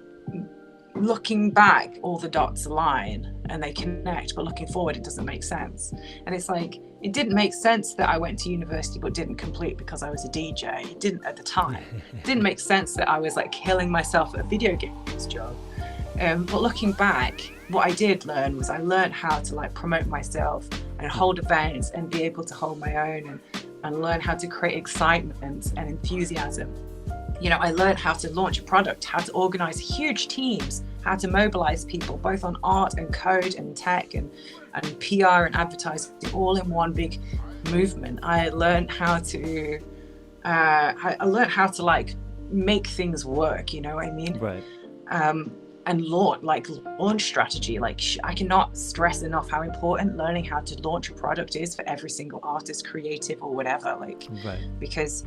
looking back, all the dots align and they connect, but looking forward, it doesn't make sense. And it's like, it didn't make sense that I went to university but didn't complete because I was a DJ. It didn't at the time. It didn't make sense that I was like killing myself at a video games job. But looking back, what I did learn was I learned how to like promote myself and hold events and be able to hold my own, and learn how to create excitement and enthusiasm. You know, I learned how to launch a product, how to organize huge teams, how to mobilize people, both on art and code and tech and PR and advertising, all in one big movement. I learned how to, like make things work. You know what I mean? Right. And launch strategy. Like I cannot stress enough how important learning how to launch a product is for every single artist, creative or whatever. Like, right. Because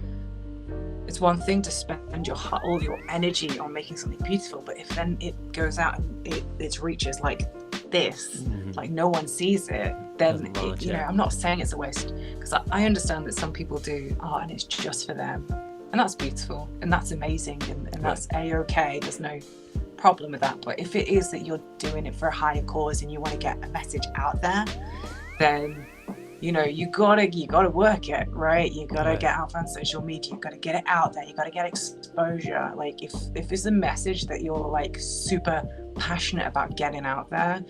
it's one thing to spend all your energy on making something beautiful, but if then it goes out and it reaches like this, like no one sees it, then I'm not saying it's a waste, because I understand that some people do art and it's just for them, and that's beautiful and that's amazing, and that's a-okay. There's no problem with that. But if it is that you're doing it for a higher cause and you want to get a message out there, then you know, you gotta work it, right? You gotta get out on social media, you gotta get it out there, you gotta get exposure. Like if it's a message that you're like super passionate about getting out there,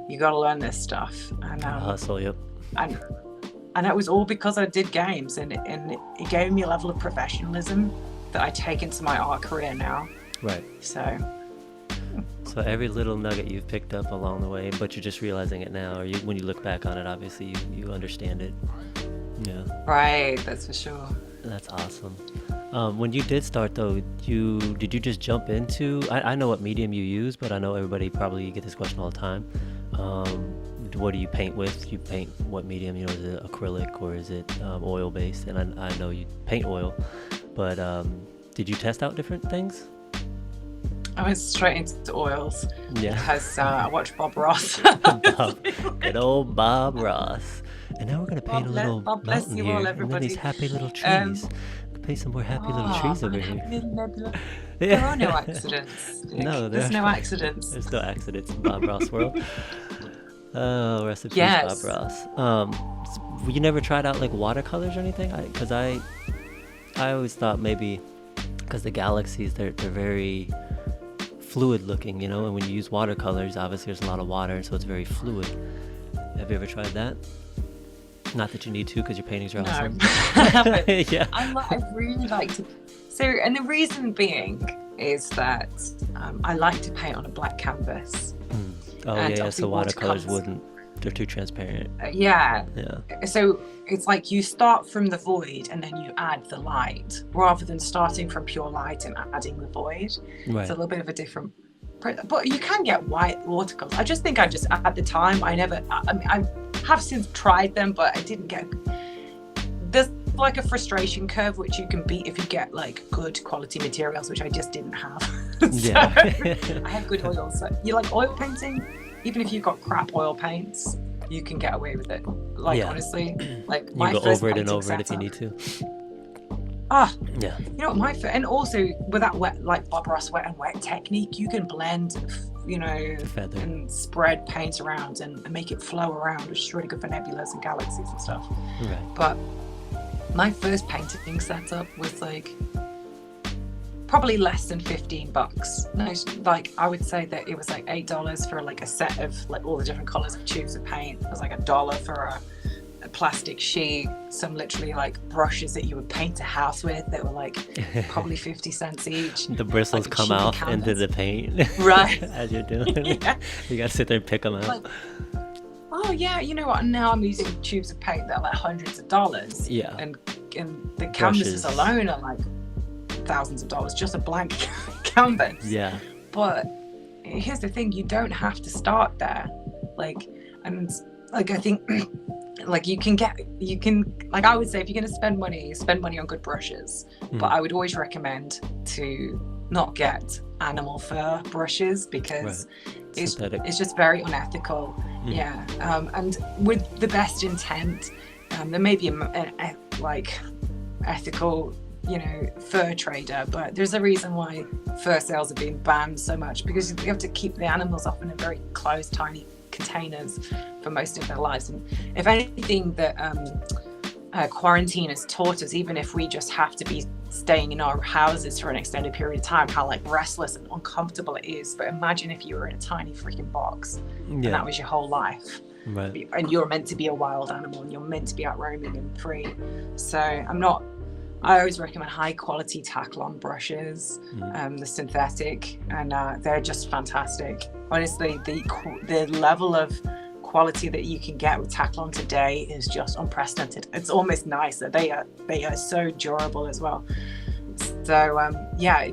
you gotta learn this stuff. And hustle, yep. And it was all because I did games, and it gave me a level of professionalism that I take into my art career now. Right. So every little nugget you've picked up along the way, but you're just realizing it now, or when you look back on it, obviously you understand it. Yeah. Right, that's for sure. That's awesome. When you did start though, did you just jump into, I know what medium you use, but I know everybody probably get this question all the time. What do you paint with? You paint what medium? You know, is it acrylic or is it oil based? And I know you paint oil, but did you test out different things? I went straight into oils because I watched Bob Ross. Good old Bob Ross. And now we're going to paint a little mountain here, and then these happy little trees. Paint some more happy little trees over here. There are no accidents. There's no accidents. There's no accidents in Bob Ross world. Oh, rest in peace, Bob Ross. You never tried out like watercolors or anything? Because I always thought maybe because the galaxies, they're very fluid looking, you know, and when you use watercolors, obviously there's a lot of water, so it's very fluid. Have you ever tried that? Not that you need to, because your paintings are awesome. Yeah. I really like to. So, and the reason being is that I like to paint on a black canvas. Oh yeah, so watercolors wouldn't. They're too transparent. Yeah. So it's like you start from the void and then you add the light, rather than starting from pure light and adding the void. Right. It's a little bit of a different, but you can get white watercolors. I just think at the time I have since tried them, but I didn't get. There's like a frustration curve which you can beat if you get like good quality materials, which I just didn't have. So I had good oils. So you like oil painting? Even if you've got crap oil paints, you can get away with it. Like honestly, like my you go first over it and painting over it if you need to. Yeah. You know, and also with that wet, like Bob Ross wet and wet technique, you can blend, you know, and spread paint around and make it flow around, which is really good for nebulas and galaxies and stuff. Right. But my first painting setup was like probably less than $15. No, like I would say that it was like $8 for like a set of like all the different colors of tubes of paint. It was like $1 for a plastic sheet, some literally like brushes that you would paint a house with that were like probably 50 cents each. The bristles like come out into the paint. Right. As you're doing it. You gotta sit there and pick them out. Like, oh yeah, you know what, now I'm using tubes of paint that are like hundreds of dollars. Yeah. And the canvases alone are like thousands of dollars, just a blank canvas. Yeah. But here's the thing, you don't have to start there. I think like you can like I would say, if you're going to spend money on good brushes. But I would always recommend to not get animal fur brushes, because it's just very unethical. Yeah. And with the best intent, there may be like ethical, fur trader, but there's a reason why fur sales have been banned so much, because you have to keep the animals up in a very closed, tiny containers for most of their lives. And if anything that quarantine has taught us, even if we just have to be staying in our houses for an extended period of time, how like restless and uncomfortable it is. But imagine if you were in a tiny freaking box and that was your whole life. Right. And you're meant to be a wild animal and you're meant to be out roaming and free. So I always recommend high quality Taklon brushes, the synthetic, and they're just fantastic. Honestly, the level of quality that you can get with Taklon today is just unprecedented. It's almost nicer. They are so durable as well. So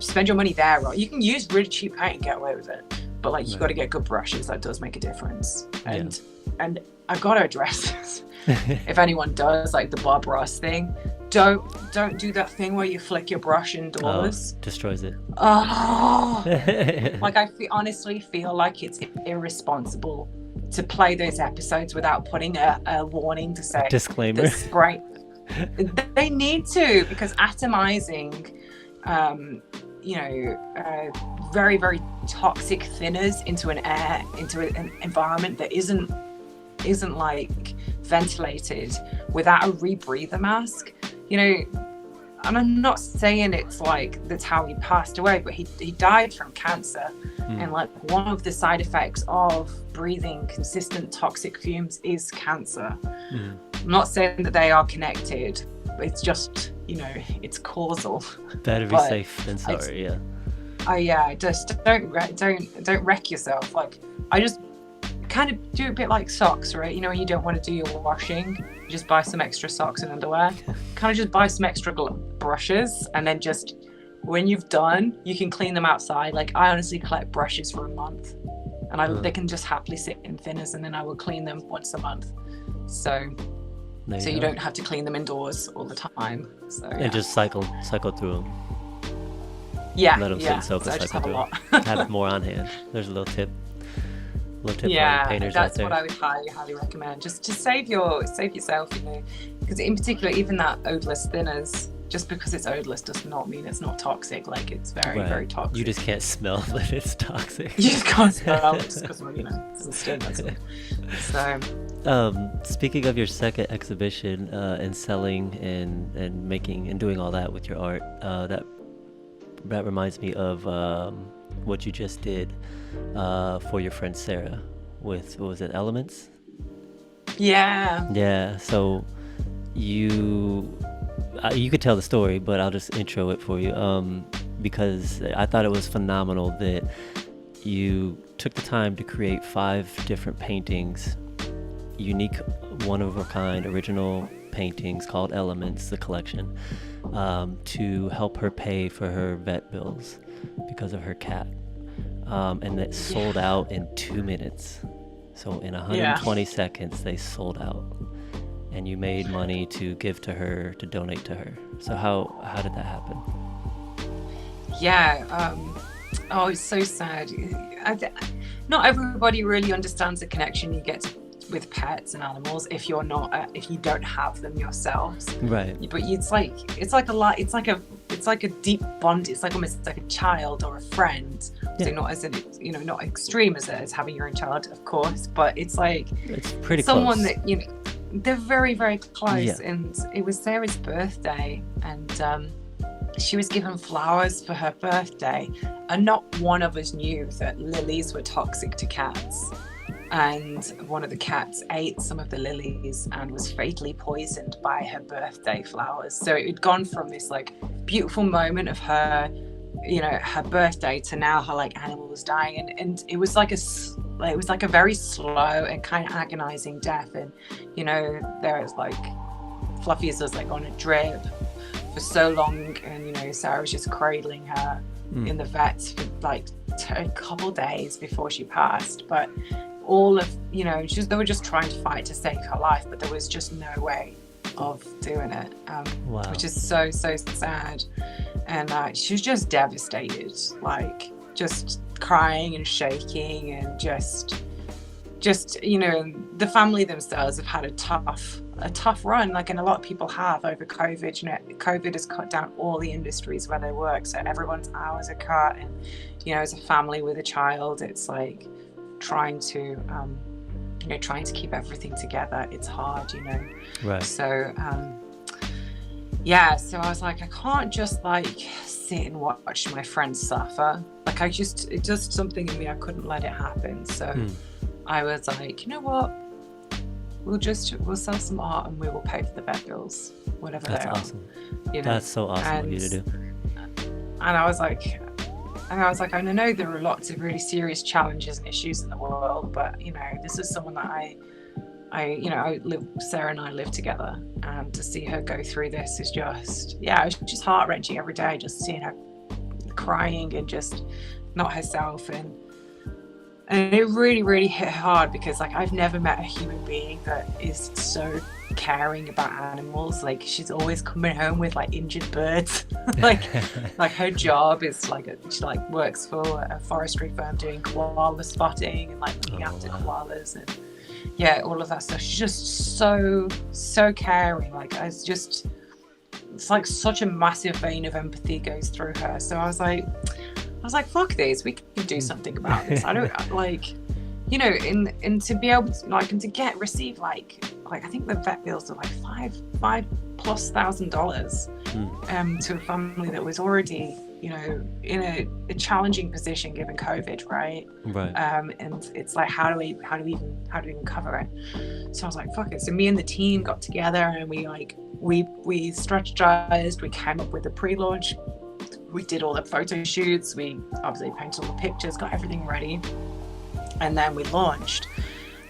spend your money there. Right? You can use really cheap paint and get away with it, but like you've got to get good brushes. That does make a difference. And I've got to address this. If anyone does like the Bob Ross thing, don't do that thing where you flick your brush indoors. Destroys it. Like I honestly feel like it's irresponsible to play those episodes without putting a warning to say disclaimer. The spray. They need to, because atomizing very, very toxic thinners into an environment that isn't like ventilated without a rebreather mask, and I'm not saying it's like that's how he passed away, but he died from cancer. And like one of the side effects of breathing consistent toxic fumes is cancer. I'm not saying that they are connected, but it's just it's causal. Better be safe than sorry. Just don't wreck yourself. Like I just kind of do a bit like socks, right? When you don't want to do your washing, you just buy some extra socks and underwear. Kind of just buy some extra brushes, and then just when you've done, you can clean them outside. Like I honestly collect brushes for a month, and they can just happily sit in thinners, and then I will clean them once a month. So you don't have to clean them indoors all the time. So and just cycle through them. Yeah, let them sit and soak and cycle through them. Have more on hand. There's a little tip. For painters that's out there. What I would highly recommend. Just save yourself, because in particular, even that odorless thinners, just because it's odorless does not mean it's not toxic. Like it's very, very toxic. You just can't smell that it's toxic. You just can't smell it just because it's a stink. That's all. So. Speaking of your second exhibition and selling and making and doing all that with your art, that reminds me of what you just did for your friend Sarah with, what was it, Elements? Yeah. So you could tell the story, but I'll just intro it for you because I thought it was phenomenal that you took the time to create 5 different paintings, unique, one-of-a-kind original paintings called Elements, the collection, to help her pay for her vet bills because of her cat. And it sold out in 2 minutes. So in 120 seconds, they sold out. And you made money to give to her, to donate to her. So how did that happen? It's so sad. Not everybody really understands the connection you get with pets and animals if you're not if you don't have them yourselves. Right. But it's like a deep bond. It's like almost like a child or a friend. So not as not extreme as having your own child, of course, but it's like it's pretty someone close. that they're very, very close. And it was Sarah's birthday, and she was given flowers for her birthday, and not one of us knew that lilies were toxic to cats. And one of the cats ate some of the lilies and was fatally poisoned by her birthday flowers. So it had gone from this like beautiful moment of her, her birthday, to now her like animal was dying, and it was like a very slow and kind of agonizing death. And there was like Fluffy was like on a drip for so long, and Sarah was just cradling her in the vet for like a couple days before she passed. But all of they were just trying to fight to save her life, but there was just no way of doing it. Wow. Which is so sad. And she was just devastated, like just crying and shaking, and just just, you know, the family themselves have had a tough run, like, and a lot of people have over COVID. You know, COVID has cut down all the industries where they work, so everyone's hours are cut, and, you know, as a family with a child, it's like trying to keep everything together. It's hard, you know. Right. So yeah, so I was like, I can't just like sit and watch my friends suffer. Like, it just something in me, I couldn't let it happen. So I was like, you know what, we'll sell some art and we will pay for the vet bills, whatever That's they awesome. are. You know? That's so awesome of you to do. And I was like, I know there are lots of really serious challenges and issues in the world, but, you know, this is someone that Sarah and I live together, and to see her go through this is just, it's just heart-wrenching every day, just seeing her crying and just not herself. And it really, really hit hard, because like, I've never met a human being that is so caring about animals. Like, she's always coming home with like injured birds. like her job is like, she like works for a forestry firm doing koala spotting and like looking after koalas and all of that stuff. She's just so caring. Like, it's like such a massive vein of empathy goes through her. So I was like, fuck this, we can do something about this. I don't like, you know, and to be able to like, and to receive like I think the vet bills are like $5,000+ to a family that was already, you know, in a challenging position given COVID, right? And it's like, how do we even cover it? So I was like, fuck it. So me and the team got together, and we strategized, we came up with a pre-launch, we did all the photo shoots, we obviously painted all the pictures, got everything ready, and then we launched.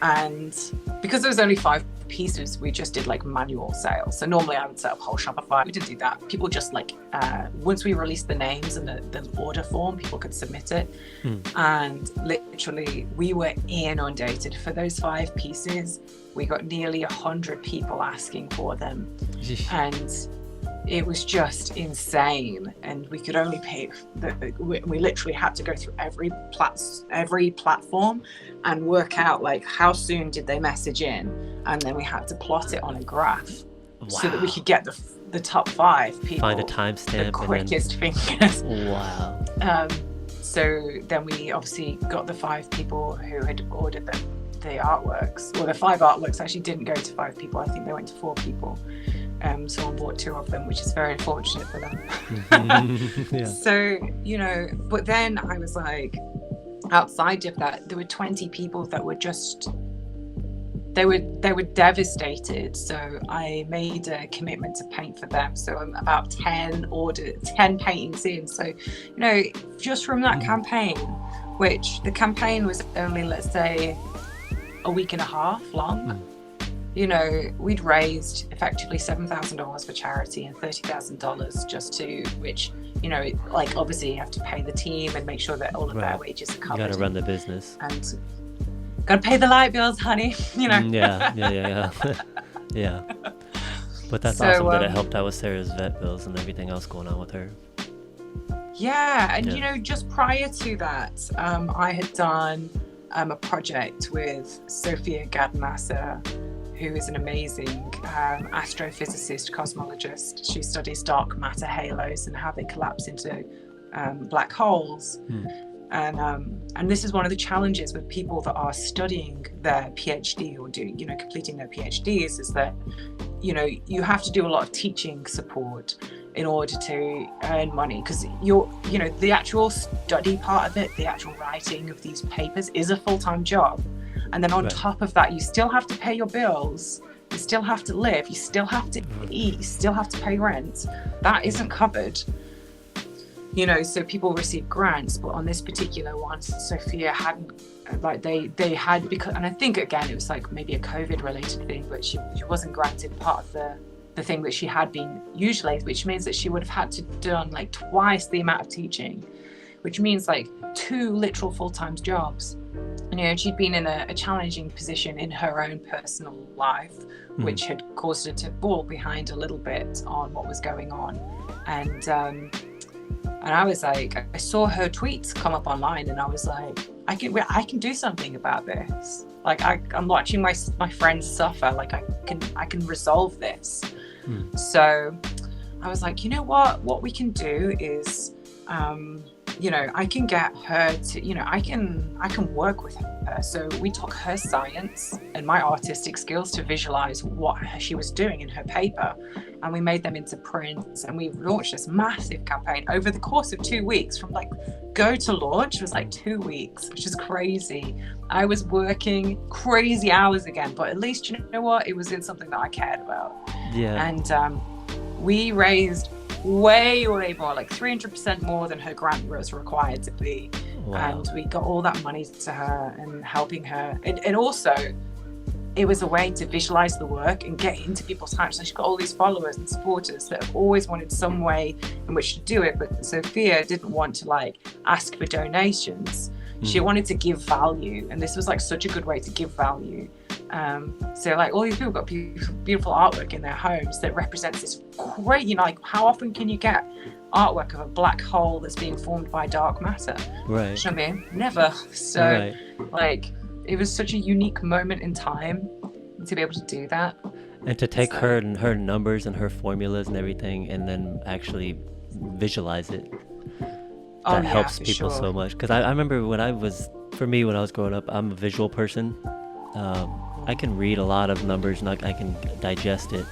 And because there was only 5 pieces, we just did like manual sales. So normally I would set up whole Shopify. We didn't do that. People just like, once we released the names and the order form, people could submit it. And literally we were inundated. For those 5 pieces, we got nearly 100 people asking for them. And it was just insane, and we could only pay. We literally had to go through every platform and work out like how soon did they message in, and then we had to plot it on a graph so that we could get the top 5 people. Find a timestamp. The quickest fingers. Wow. So then we obviously got the 5 people who had ordered the artworks. Well, the 5 artworks actually didn't go to 5 people. I think they went to 4 people. So I bought 2 of them, which is very unfortunate for them. So, you know, but then I was like, outside of that, there were 20 people that were just, they were devastated. So I made a commitment to paint for them. So I'm about 10 paintings in. So, you know, just from that campaign, which the campaign was only, let's say, a week and a half long. You know, we'd raised effectively $7,000 for charity and $30,000 just to, which, you know, like obviously you have to pay the team and make sure that all of their wages are covered. You gotta run the business. And gotta pay the light bills, honey, you know. Yeah. But that's awesome that it helped out with Sarah's vet bills and everything else going on with her. Yeah, and you know, just prior to that, I had done a project with Sophia Gadnasser, who is an amazing astrophysicist, cosmologist. She studies dark matter halos and how they collapse into black holes. And this is one of the challenges with people that are studying their PhD or completing their PhDs, is that, you know, you have to do a lot of teaching support in order to earn money, because the actual study part of it, the actual writing of these papers, is a full-time job. And then on top of that, you still have to pay your bills, you still have to live, you still have to eat, you still have to pay rent. That isn't covered. You know, so people receive grants, but on this particular one, Sophia hadn't, like they had, because, and I think again, it was like maybe a COVID related thing, but she wasn't granted part of the thing that she had been usually, which means that she would have had to done like twice the amount of teaching, which means like 2 literal full-time jobs. You know, she'd been in a challenging position in her own personal life, which had caused her to fall behind a little bit on what was going on. And I was like, I saw her tweets come up online, and I was like, I can do something about this. Like I'm watching my friends suffer. Like I can resolve this. So I was like, you know what we can do is, you know, I can get her to, you know, I can work with her. So we took her science and my artistic skills to visualize what she was doing in her paper, and we made them into prints, and we launched this massive campaign over the course of 2 weeks. From like go to launch was like 2 weeks, which is crazy. I was working crazy hours again, but at least, you know what, it was in something that I cared about. Yeah. And we raised way more, like 300% more than her grant was required to be. Wow. And we got all that money to her and helping her, and also it was a way to visualize the work and get into people's hands. So she got all these followers and supporters that have always wanted some way in which to do it, but Sophia didn't want to like ask for donations. She wanted to give value, and this was like such a good way to give value. So like all these people got beautiful artwork in their homes that represents this great, you know, like how often can you get artwork of a black hole that's being formed by dark matter? Right. You know what I mean? Never. So like it was such a unique moment in time to be able to do that. And to take her and her numbers and her formulas and everything, and then actually visualize it. That helps people so much. Because I remember when I was growing up, I'm a visual person. I can read a lot of numbers and I can digest it,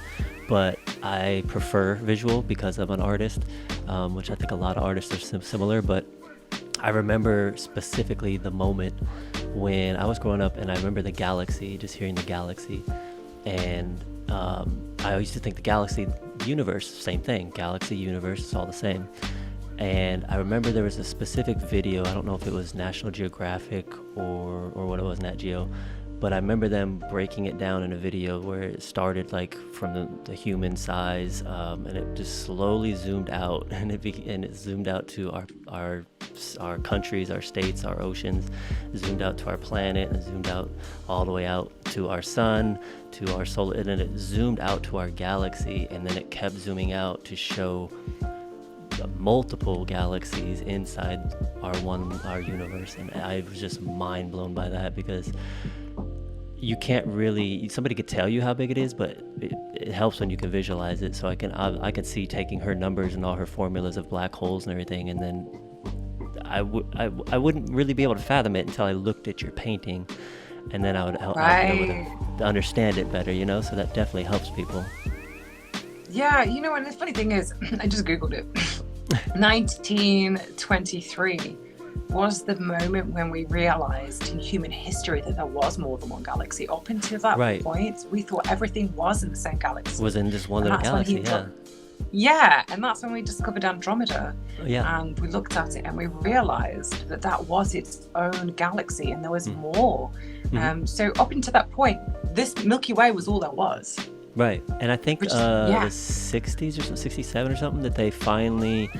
but I prefer visual because I'm an artist, which I think a lot of artists are similar. But I remember specifically the moment when I was growing up, and I remember the galaxy, just hearing the galaxy. And I used to think the galaxy, universe, same thing. Galaxy, universe, it's all the same. And I remember there was a specific video, I don't know if it was National Geographic or what it was, Nat Geo, but I remember them breaking it down in a video where it started like from the human size, and it just slowly zoomed out, and it zoomed out to our countries, our states, our oceans, zoomed out to our planet, and zoomed out all the way out to our sun, to our solar, and then it zoomed out to our galaxy, and then it kept zooming out to show multiple galaxies inside our universe. And I was just mind blown by that, because you can't really, somebody could tell you how big it is, but it helps when you can visualize it. So I could see taking her numbers and all her formulas of black holes and everything, and then I wouldn't really be able to fathom it until I looked at your painting, and then I'd be able to understand it better, you know. So that definitely helps people. Yeah, you know, and the funny thing is, I just Googled it. 1923 was the moment when we realized in human history that there was more than one galaxy. Up until that point, we thought everything was in the same galaxy. Was in just one little galaxy, yeah. And that's when we discovered Andromeda. Yeah. And we looked at it and we realized that was its own galaxy, and there was more. So up until that point, this Milky Way was all there was. Right. And I think the 60s or something, 67 or something, that they finally,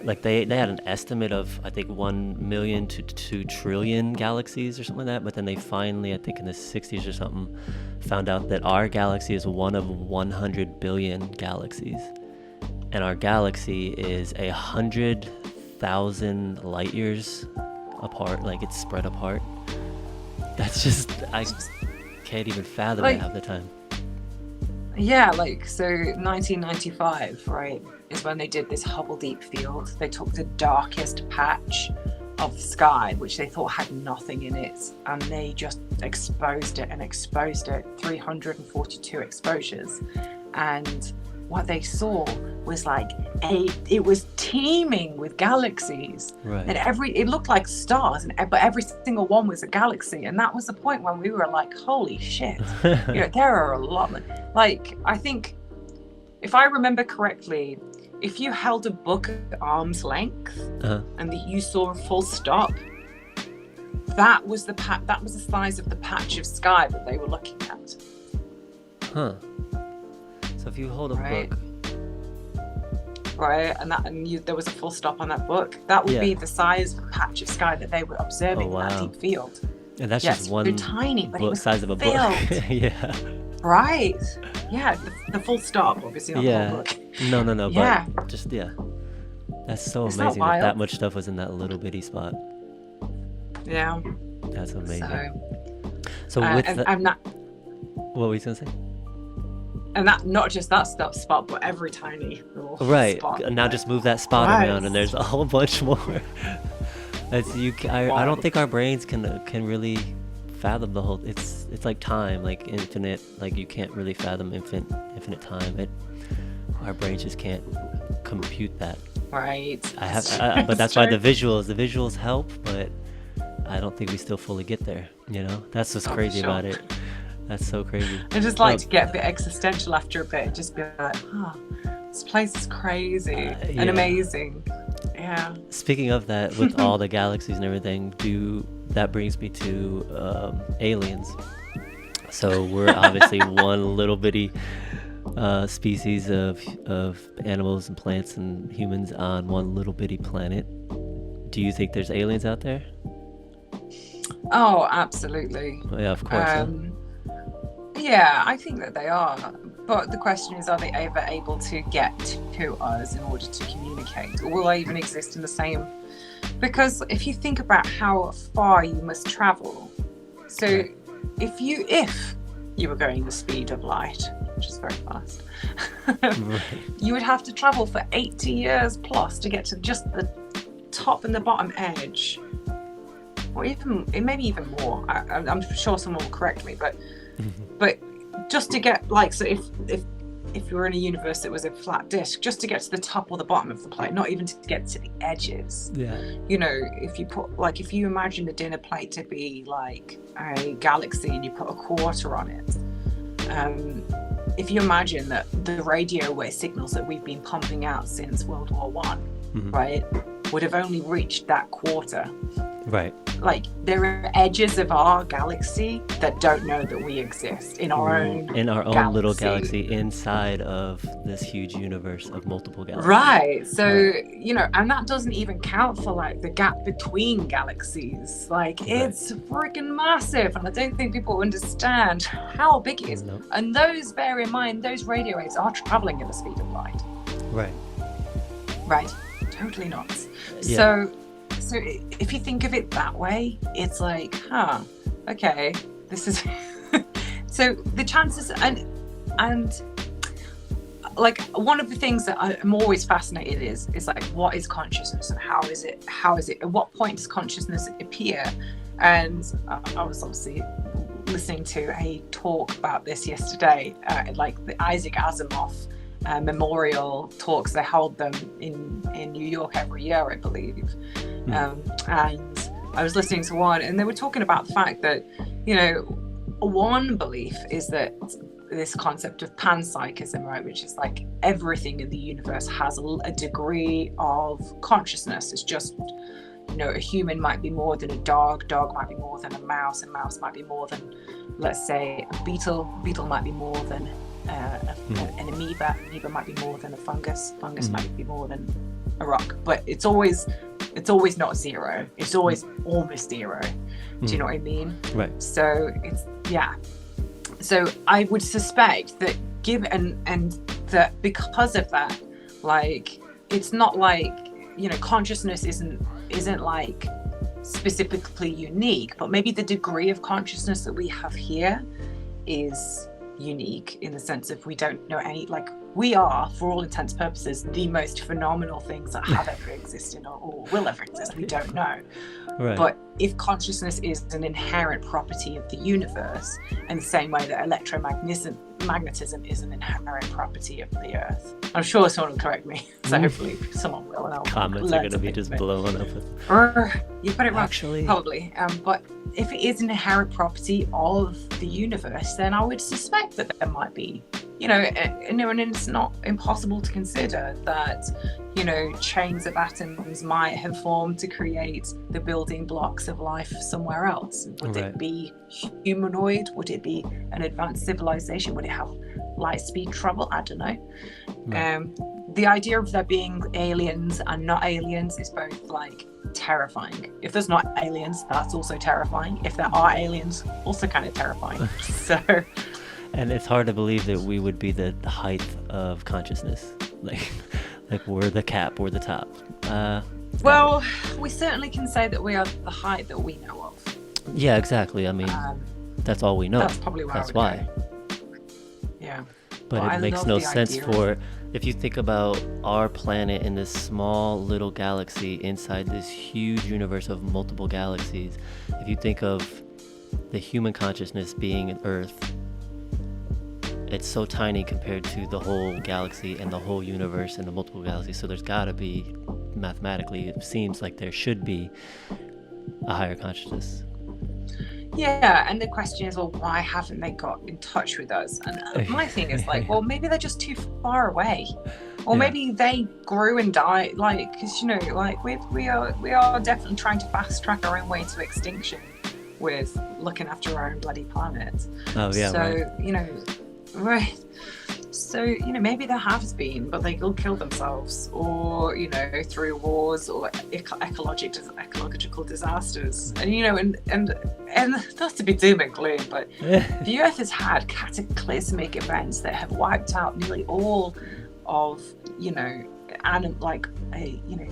like they had an estimate of, I think, 1 million to 2 trillion galaxies or something like that. But then they finally, I think in the 60s or something, found out that our galaxy is one of 100 billion galaxies. And our galaxy is 100,000 light years apart, like it's spread apart. That's just, I can't even fathom it half the time. Yeah, like, so 1995, right, is when they did this Hubble Deep Field. They took the darkest patch of the sky, which they thought had nothing in it, and they just exposed it, 342 exposures. And what they saw was like it was teeming with galaxies. Right. And it looked like stars, but every single one was a galaxy. And that was the point when we were like, holy shit, you know, there are a lot. Like, I think, if I remember correctly, if you held a book at arm's length and that you saw a full stop, that was the size of the patch of sky that they were looking at. So if you hold a book, right, and there was a full stop on that book, that would be the size of the patch of sky that they were observing in that deep field. And that's just one tiny, but book, it was size of a book. Yeah. Right. Yeah, the full stop, obviously, not the whole book. No, but just, that's so amazing that much stuff was in that little bitty spot. Yeah. That's amazing. So with and that, what were you gonna say? and that, not just that spot, but every tiny little Right. spot. Now just move that spot around, and there's a whole bunch more. I don't think our brains can really fathom the whole. It's like time, like infinite. Like you can't really fathom infinite time. Our brains just can't compute that. Right. But that's why the visuals help, but I don't think we still fully get there. You know, that's what's crazy about it. That's so crazy. I just like to get a bit existential after a bit, just be like, this place is crazy and amazing. Yeah. Speaking of that, with all the galaxies and everything, that brings me to aliens. So we're obviously one little bitty species of animals and plants and humans on one little bitty planet. Do you think there's aliens out there? Oh, absolutely. Yeah, of course. Yeah, I think that they are. But the question is, are they ever able to get to us in order to communicate? Or will they even exist in the same? Because if you think about how far you must travel, so if you were going the speed of light, which is very fast, you would have to travel for 80 years plus to get to just the top and the bottom edge, or even maybe even more. I'm sure someone will correct me, but just to get, like, so if you were in a universe that was a flat disk, just to get to the top or the bottom of the plate, not even to get to the edges. Yeah. You know, if you imagine the dinner plate to be like a galaxy and you put a quarter on it, if you imagine that the radio wave signals that we've been pumping out since World War I, right, would have only reached that quarter. Right. Like, there are edges of our galaxy that don't know that we exist in our own little galaxy inside of this huge universe of multiple galaxies. Right. So, you know, and that doesn't even count for like the gap between galaxies. Like, it's freaking massive, and I don't think people understand how big it is. No. And bear in mind, those radio waves are traveling at the speed of light. Right. Right. Totally nuts. Yeah. So if you think of it that way, it's like, okay, this is so the chances, and like, one of the things that I'm always fascinated is like, what is consciousness and how is it, at what point does consciousness appear? And I was obviously listening to a talk about this yesterday, like the Isaac Asimov memorial talks. They hold them in New York every year, I believe. And I was listening to one, and they were talking about the fact that, you know, one belief is that this concept of panpsychism, right, which is like everything in the universe has a degree of consciousness. It's just, you know, a human might be more than a dog might be more than a mouse might be more than, let's say, a beetle might be more than an amoeba might be more than a fungus might be more than a rock, but it's always not zero. It's always almost zero. Do you know what I mean? Right. So so I would suspect that and that because of that, like, it's not like, you know, consciousness isn't like specifically unique, but maybe the degree of consciousness that we have here is unique in the sense of we don't know any, like, we are, for all intents and purposes, the most phenomenal things that have ever existed or will ever exist. We don't know. Right. But if consciousness is an inherent property of the universe, in the same way that electromagnetism is an inherent property of the Earth, I'm sure someone will correct me. So hopefully someone will. And comments are going to be just blowing up. You put it wrong. Actually, probably. But if it is an inherent property of the universe, then I would suspect that there might be, you know, and it's not impossible to consider that, you know, chains of atoms might have formed to create the building blocks of life somewhere else. Would it be humanoid? Would it be an advanced civilization? Would it have light speed travel? I don't know. Right. The idea of there being aliens and not aliens is both, like, terrifying. If there's not aliens, that's also terrifying. If there are aliens, also kind of terrifying. So. And it's hard to believe that we would be the height of consciousness. Like we're the cap, we're the top. Well, we certainly can say that we are the height that we know of. Yeah, exactly. I mean, that's all we know. That's probably where That's I would why. go. Yeah. But Well, it I makes love no the sense idea of- for, if you think about our planet in this small little galaxy inside this huge universe of multiple galaxies, if you think of the human consciousness being an Earth, it's so tiny compared to the whole galaxy and the whole universe and the multiple galaxies. So there's got to be, mathematically, it seems like there should be a higher consciousness. Yeah, and the question is, well, why haven't they got in touch with us? And my thing is like, well, maybe they're just too far away, or Yeah. maybe they grew and died. Like, because like we are definitely trying to fast track our own way to extinction with looking after our own bloody planet. Oh, yeah, So right. right. So maybe there has been, but they all killed themselves, or through wars or ecological disasters, and not to be doom and gloom, but the Earth has had cataclysmic events that have wiped out nearly all of Living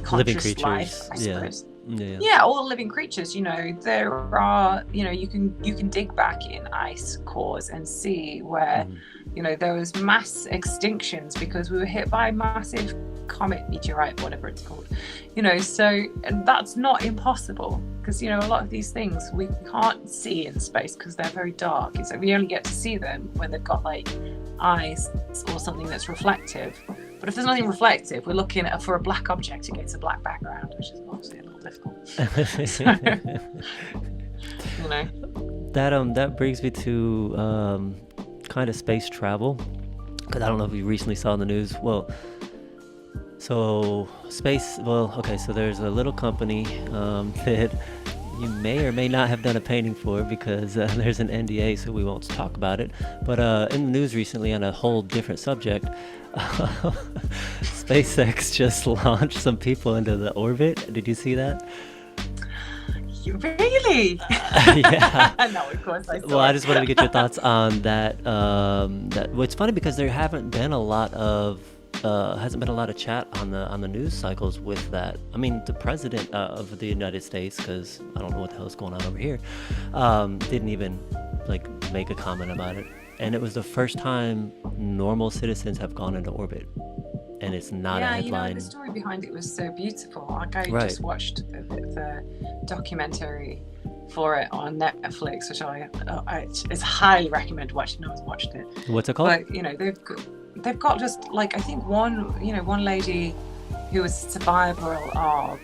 conscious life, creatures. I Yeah. suppose. Yeah. All living creatures. There are, you can dig back in ice cores and see where there was mass extinctions because we were hit by a massive comet, meteorite, whatever it's called. And that's not impossible, because a lot of these things we can't see in space because they're very dark. So we only get to see them when they've got like eyes or something that's reflective. But if there's nothing reflective, we're looking for a black object against a black background, which is obviously a little difficult. That brings me to kind of space travel, because I don't know if you recently saw in the news. So there's a little company that you may or may not have done a painting for, because there's an NDA, so we won't talk about it. But in the news recently, on a whole different subject, SpaceX just launched some people into the orbit. Did you see that? Really? Yeah. No, of course I saw. Well, I just wanted to get your thoughts on that. Well, it's funny because there hasn't been a lot of chat on the news cycles with that. I mean, the president of the United States, because I don't know what the hell is going on over here, didn't even make a comment about it. And it was the first time normal citizens have gone into orbit, and it's not a headline. The story behind it was so beautiful. Like, I just watched the documentary for it on Netflix, which I highly recommend watching. No one's watched it. What's it called? But they've got just like, I think one lady who was a survivor of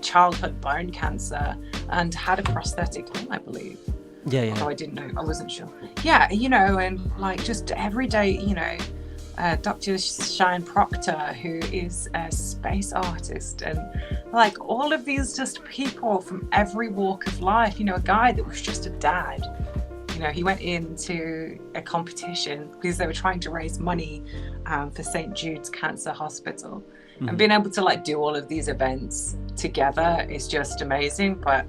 childhood bone cancer and had a prosthetic limb, I believe. Yeah. Although I didn't know, I wasn't sure. Yeah, and like just every day, Dr. Shine Proctor, who is a space artist, and like all of these just people from every walk of life. A guy that was just a dad. He went into a competition because they were trying to raise money for St. Jude's Cancer Hospital. Mm-hmm. And being able to do all of these events together is just amazing. But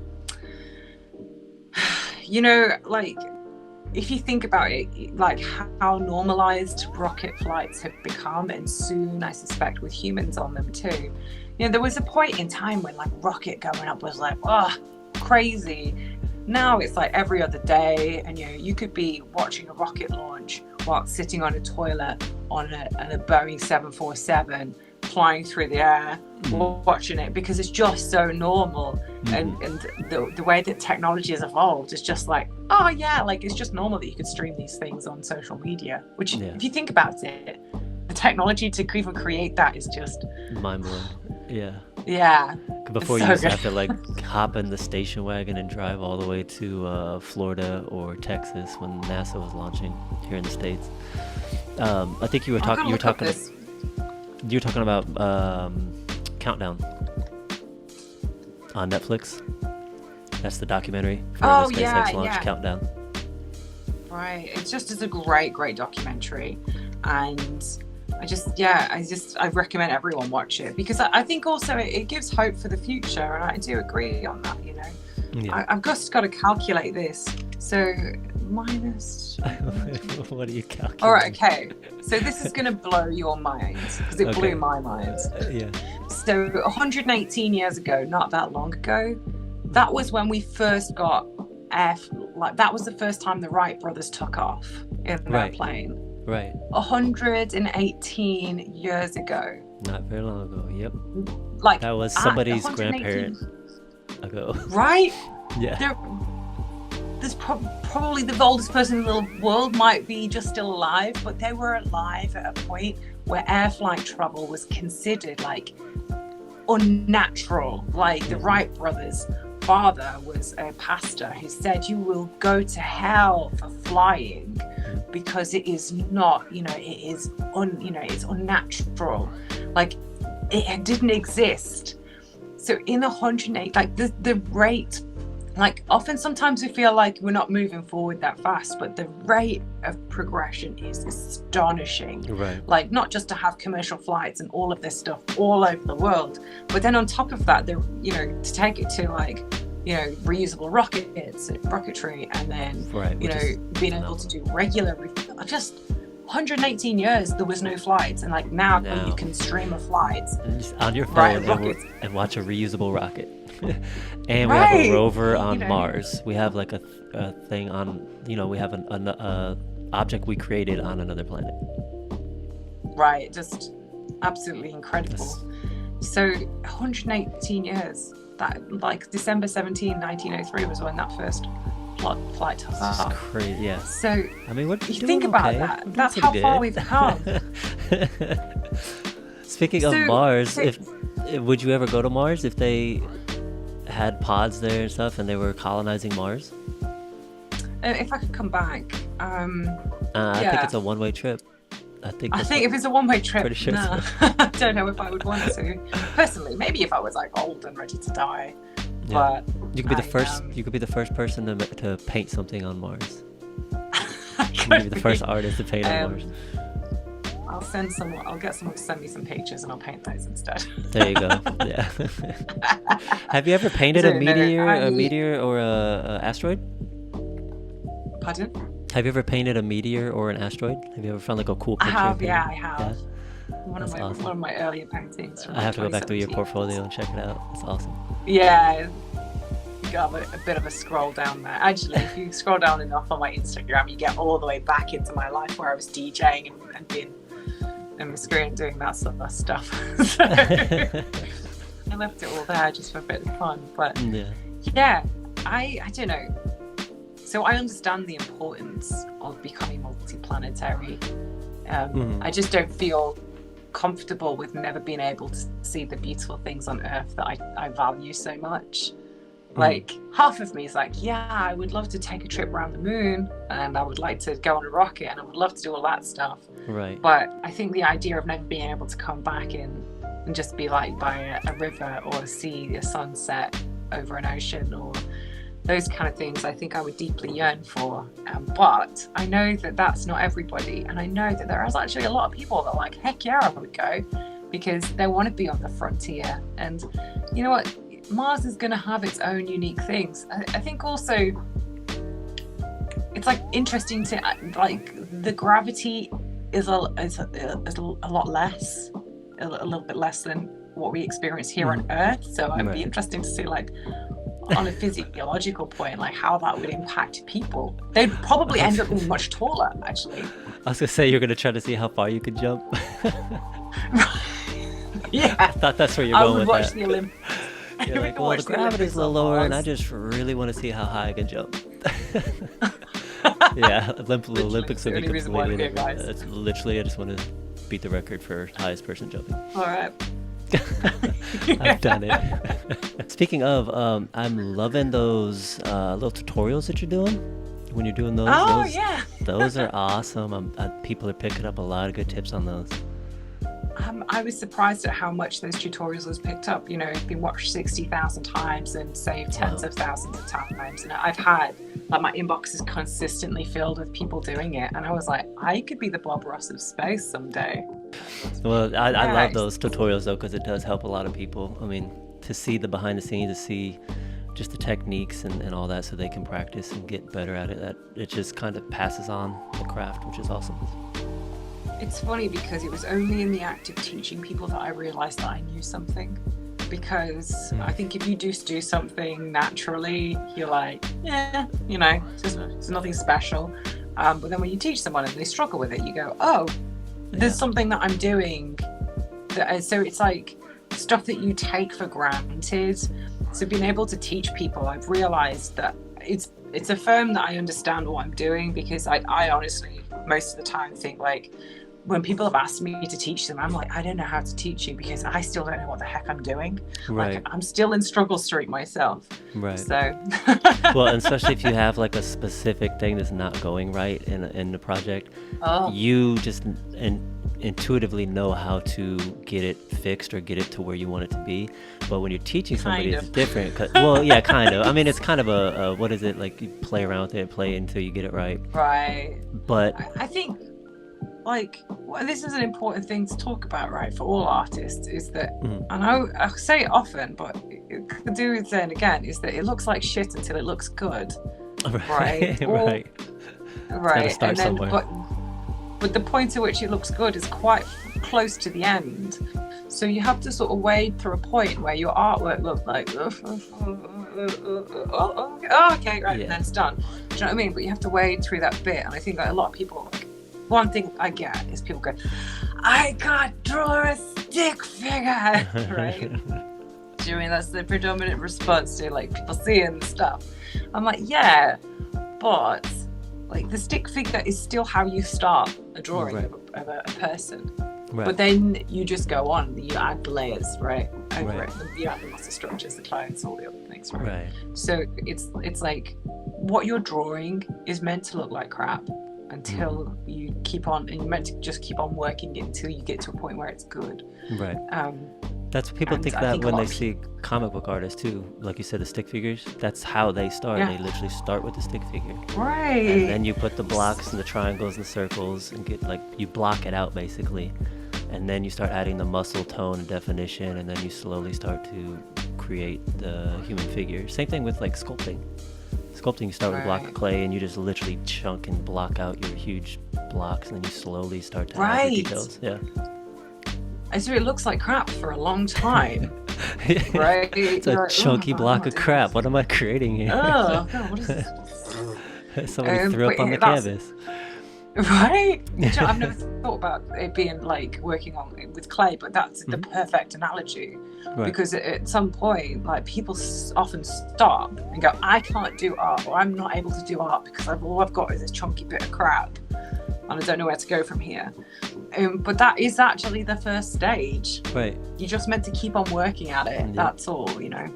if you think about it, like how normalized rocket flights have become, and soon I suspect with humans on them too. There was a point in time when rocket going up was crazy. Now it's every other day, and you could be watching a rocket launch while sitting on a toilet on a Boeing 747 flying through the air, watching it, because it's just so normal. And the way that technology has evolved is just it's just normal that you could stream these things on social media, which if you think about it, the technology to even create that is just mind-blowing. Yeah. Before you used to have to hop in the station wagon and drive all the way to Florida or Texas when NASA was launching here in the States. I think you were talking about Countdown on Netflix. That's the documentary for the SpaceX launch, Countdown. Right. It's a great documentary, and I recommend everyone watch it, because I think also it gives hope for the future, and I do agree on that. I've just got to calculate this. So minus. What are you calculating? All right, okay. So this is going to blow your mind because it blew my mind. Yeah. So 118 years ago, not that long ago, that was when we first got that was the first time the Wright brothers took off in their plane. Right. 118 years ago. Not very long ago. Yep. Like that was somebody's grandparent ago. Right? Yeah. There's probably the oldest person in the world might be just still alive, but they were alive at a point where air flight travel was considered like unnatural. Like the Wright brothers' father was a pastor who said you will go to hell for flying because it is not, it's unnatural. Like it didn't exist. So in 108, like the rate, like often sometimes we feel like we're not moving forward that fast, but the rate of progression is astonishing. Right. Like not just to have commercial flights and all of this stuff all over the world, but then on top of that, to take it to like, reusable rocketry, and then, being able to do regular, just 118 years, there was no flights. And like now you can stream a flight. Just on your phone and watch a reusable rocket. And we have a rover on Mars. We have like a thing on, we have an object we created on another planet. Right, just absolutely incredible. So 118 years, that like December 17, 1903 was when that first flight took off. That's crazy, yeah. So I mean, what you think about that? That's how far we've come. Speaking of Mars, would you ever go to Mars if they had pods there and stuff and they were colonizing Mars? If I could come back, I think it's a one-way trip. I think if it's a one-way trip, pretty sure no. I don't know if I would want to. Personally, maybe if I was like old and ready to die. Yeah. But you could be the first. You could be the first person to paint something on Mars. Maybe the first artist to paint on Mars. I'll get someone to send me some pictures and I'll paint those instead. There you go. Yeah. Have you ever painted a meteor or a asteroid? Pardon? Have you ever painted a meteor or an asteroid? Have you ever found like a cool picture? I have. Yeah. Yeah? One of my earlier paintings. I have to go back through your portfolio and check it out. It's awesome. Yeah. You got a bit of a scroll down there. Actually, if you scroll down enough on my Instagram, you get all the way back into my life where I was DJing and being on the screen doing that sort of stuff. So I left it all there just for a bit of fun. But yeah, I don't know. So I understand the importance of becoming multiplanetary. I just don't feel comfortable with never being able to see the beautiful things on Earth that I value so much. Like half of me is like, yeah, I would love to take a trip around the moon and I would like to go on a rocket and I would love to do all that stuff. Right. But I think the idea of never being able to come back in and just be like by a river or see a sunset over an ocean or those kind of things, I think I would deeply yearn for. But I know that that's not everybody. And I know that there is actually a lot of people that are like, heck yeah, I would go, because they want to be on the frontier. And you know what? Mars is going to have its own unique things. I think also it's like interesting to like the gravity is a lot less, a little bit less than what we experience here on Earth. So it'd be interesting to see like on a physiological point, like how that would impact people. They'd probably end up being much taller, actually. I was gonna say you're gonna try to see how far you could jump. Yeah, I thought that's where you're going with that. I would watch the Olympics. You're like, well, the gravity's a little lower, and I just really want to see how high I can jump. Yeah, Olympics would be completely different. It's literally, I just want to beat the record for highest person jumping. All right. I've done it. Speaking of, I'm loving those little tutorials that you're doing. When you're doing those, those are awesome. People are picking up a lot of good tips on those. I was surprised at how much those tutorials was picked up. You know, it's been watched 60,000 times and saved tens of thousands of times. And I've had, like, my inbox is consistently filled with people doing it. And I was like, I could be the Bob Ross of space someday. Well, I love those tutorials, though, because it does help a lot of people. I mean, to see the behind the scenes, to see just the techniques and all that so they can practice and get better at it, that it just kind of passes on the craft, which is awesome. It's funny because it was only in the act of teaching people that I realized that I knew something. Because I think if you just do something naturally, you're like, yeah, you know, it's nothing special. But then when you teach someone and they struggle with it, you go, oh, there's something that I'm doing. So it's like stuff that you take for granted. So being able to teach people, I've realized that it's a firm that I understand what I'm doing, because I honestly, most of the time, think like, when people have asked me to teach them, I'm like, I don't know how to teach you, because I still don't know what the heck I'm doing. Right. Like, I'm still in struggle street myself. Right. So. Well, and especially if you have like a specific thing that's not going right in the project, you just intuitively know how to get it fixed or get it to where you want it to be. But when you're teaching somebody, it's different. Well, yeah, kind of. I mean, it's kind of a what is it, like you play around with it, play until you get it right. Right. But I think, like, well, this is an important thing to talk about, right, for all artists, is that, and I say it often, but it could do with saying again, is that it looks like shit until it looks good, right? Right. Right. And then, but the point at which it looks good is quite close to the end. So you have to sort of wade through a point where your artwork looks like, okay, right, and then it's done. Do you know what I mean? But you have to wade through that bit, and I think that a lot of people, one thing I get is people go, I can't draw a stick figure, right? Do you mean that's the predominant response to like people seeing the stuff? I'm like, yeah, but like the stick figure is still how you start a drawing of a person. Right. But then you just go on, you add layers, right? Over it. You add the muscle structures, the clothes, all the other things, right? So it's like what you're drawing is meant to look like crap until you keep on, and you're meant to just keep on working it until you get to a point where it's good. Right. That's what people think that when they see comic book artists too, like you said, the stick figures, that's how they start. They literally start with the stick figure. Right. And then you put the blocks and the triangles and the circles and get like, you block it out basically. And then you start adding the muscle tone and definition, and then you slowly start to create the human figure. Same thing with like sculpting. Sculpting, you start with a block of clay and you just literally chunk and block out your huge blocks, and then you slowly start to add the details. Yeah. So it looks like crap for a long time. Right? It's a chunky block of crap. What am I creating here? Oh, God, what is this? Somebody threw up on the canvas. Right? I've never thought about it being like working on with clay, but that's the perfect analogy. Because at some point, like, people often stop and go, I can't do art, or I'm not able to do art because all I've got is this chunky bit of crap and I don't know where to go from here. But that is actually the first stage. Right. You're just meant to keep on working at it. Yep. That's all, you know.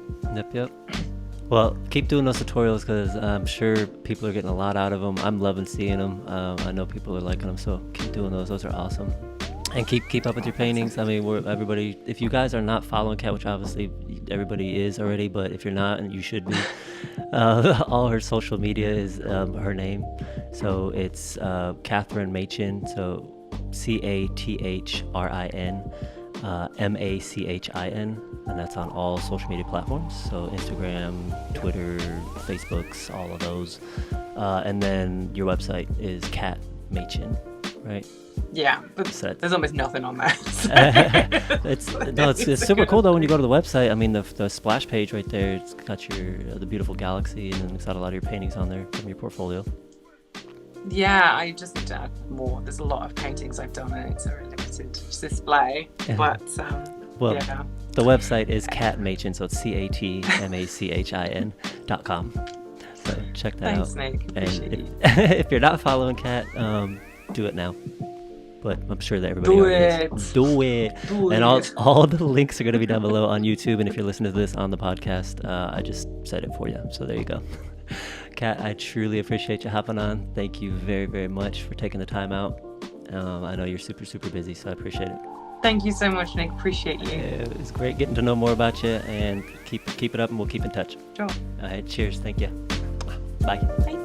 Yep. Well, keep doing those tutorials, because I'm sure people are getting a lot out of them. I'm loving seeing them. I know people are liking them, so keep doing those. Those are awesome. And keep up with your paintings. I mean, everybody, if you guys are not following Kat, which obviously everybody is already, but if you're not, and you should be, all her social media is her name. So it's Catherine Machin, so CATHRIN. MACHIN, and that's on all social media platforms, so Instagram, Twitter, Facebooks, all of those, and then your website is Kat Machin, right? Yeah, but there's almost nothing on there. It's super cool though when you go to the website. I mean, the splash page right there, it's got the beautiful galaxy, and then it's got a lot of your paintings on there from your portfolio. Yeah, I just need to add more. There's a lot of paintings I've done, and it's a very limited display. But the website is Kat Machin, so it's CATMACHIN.com. So check that out. Thanks, Nick. And if you're not following Kat, do it now. But I'm sure that everybody do it. And all the links are going to be down below on YouTube. And if you're listening to this on the podcast, I just said it for you. So there you go. Kat, I truly appreciate you hopping on. Thank you very, very much for taking the time out. I know you're super, super busy, so I appreciate it. Thank you so much, Nick. Appreciate you. It was great getting to know more about you, and keep it up, and we'll keep in touch. Sure. All right, cheers. Thank you. Bye. Bye.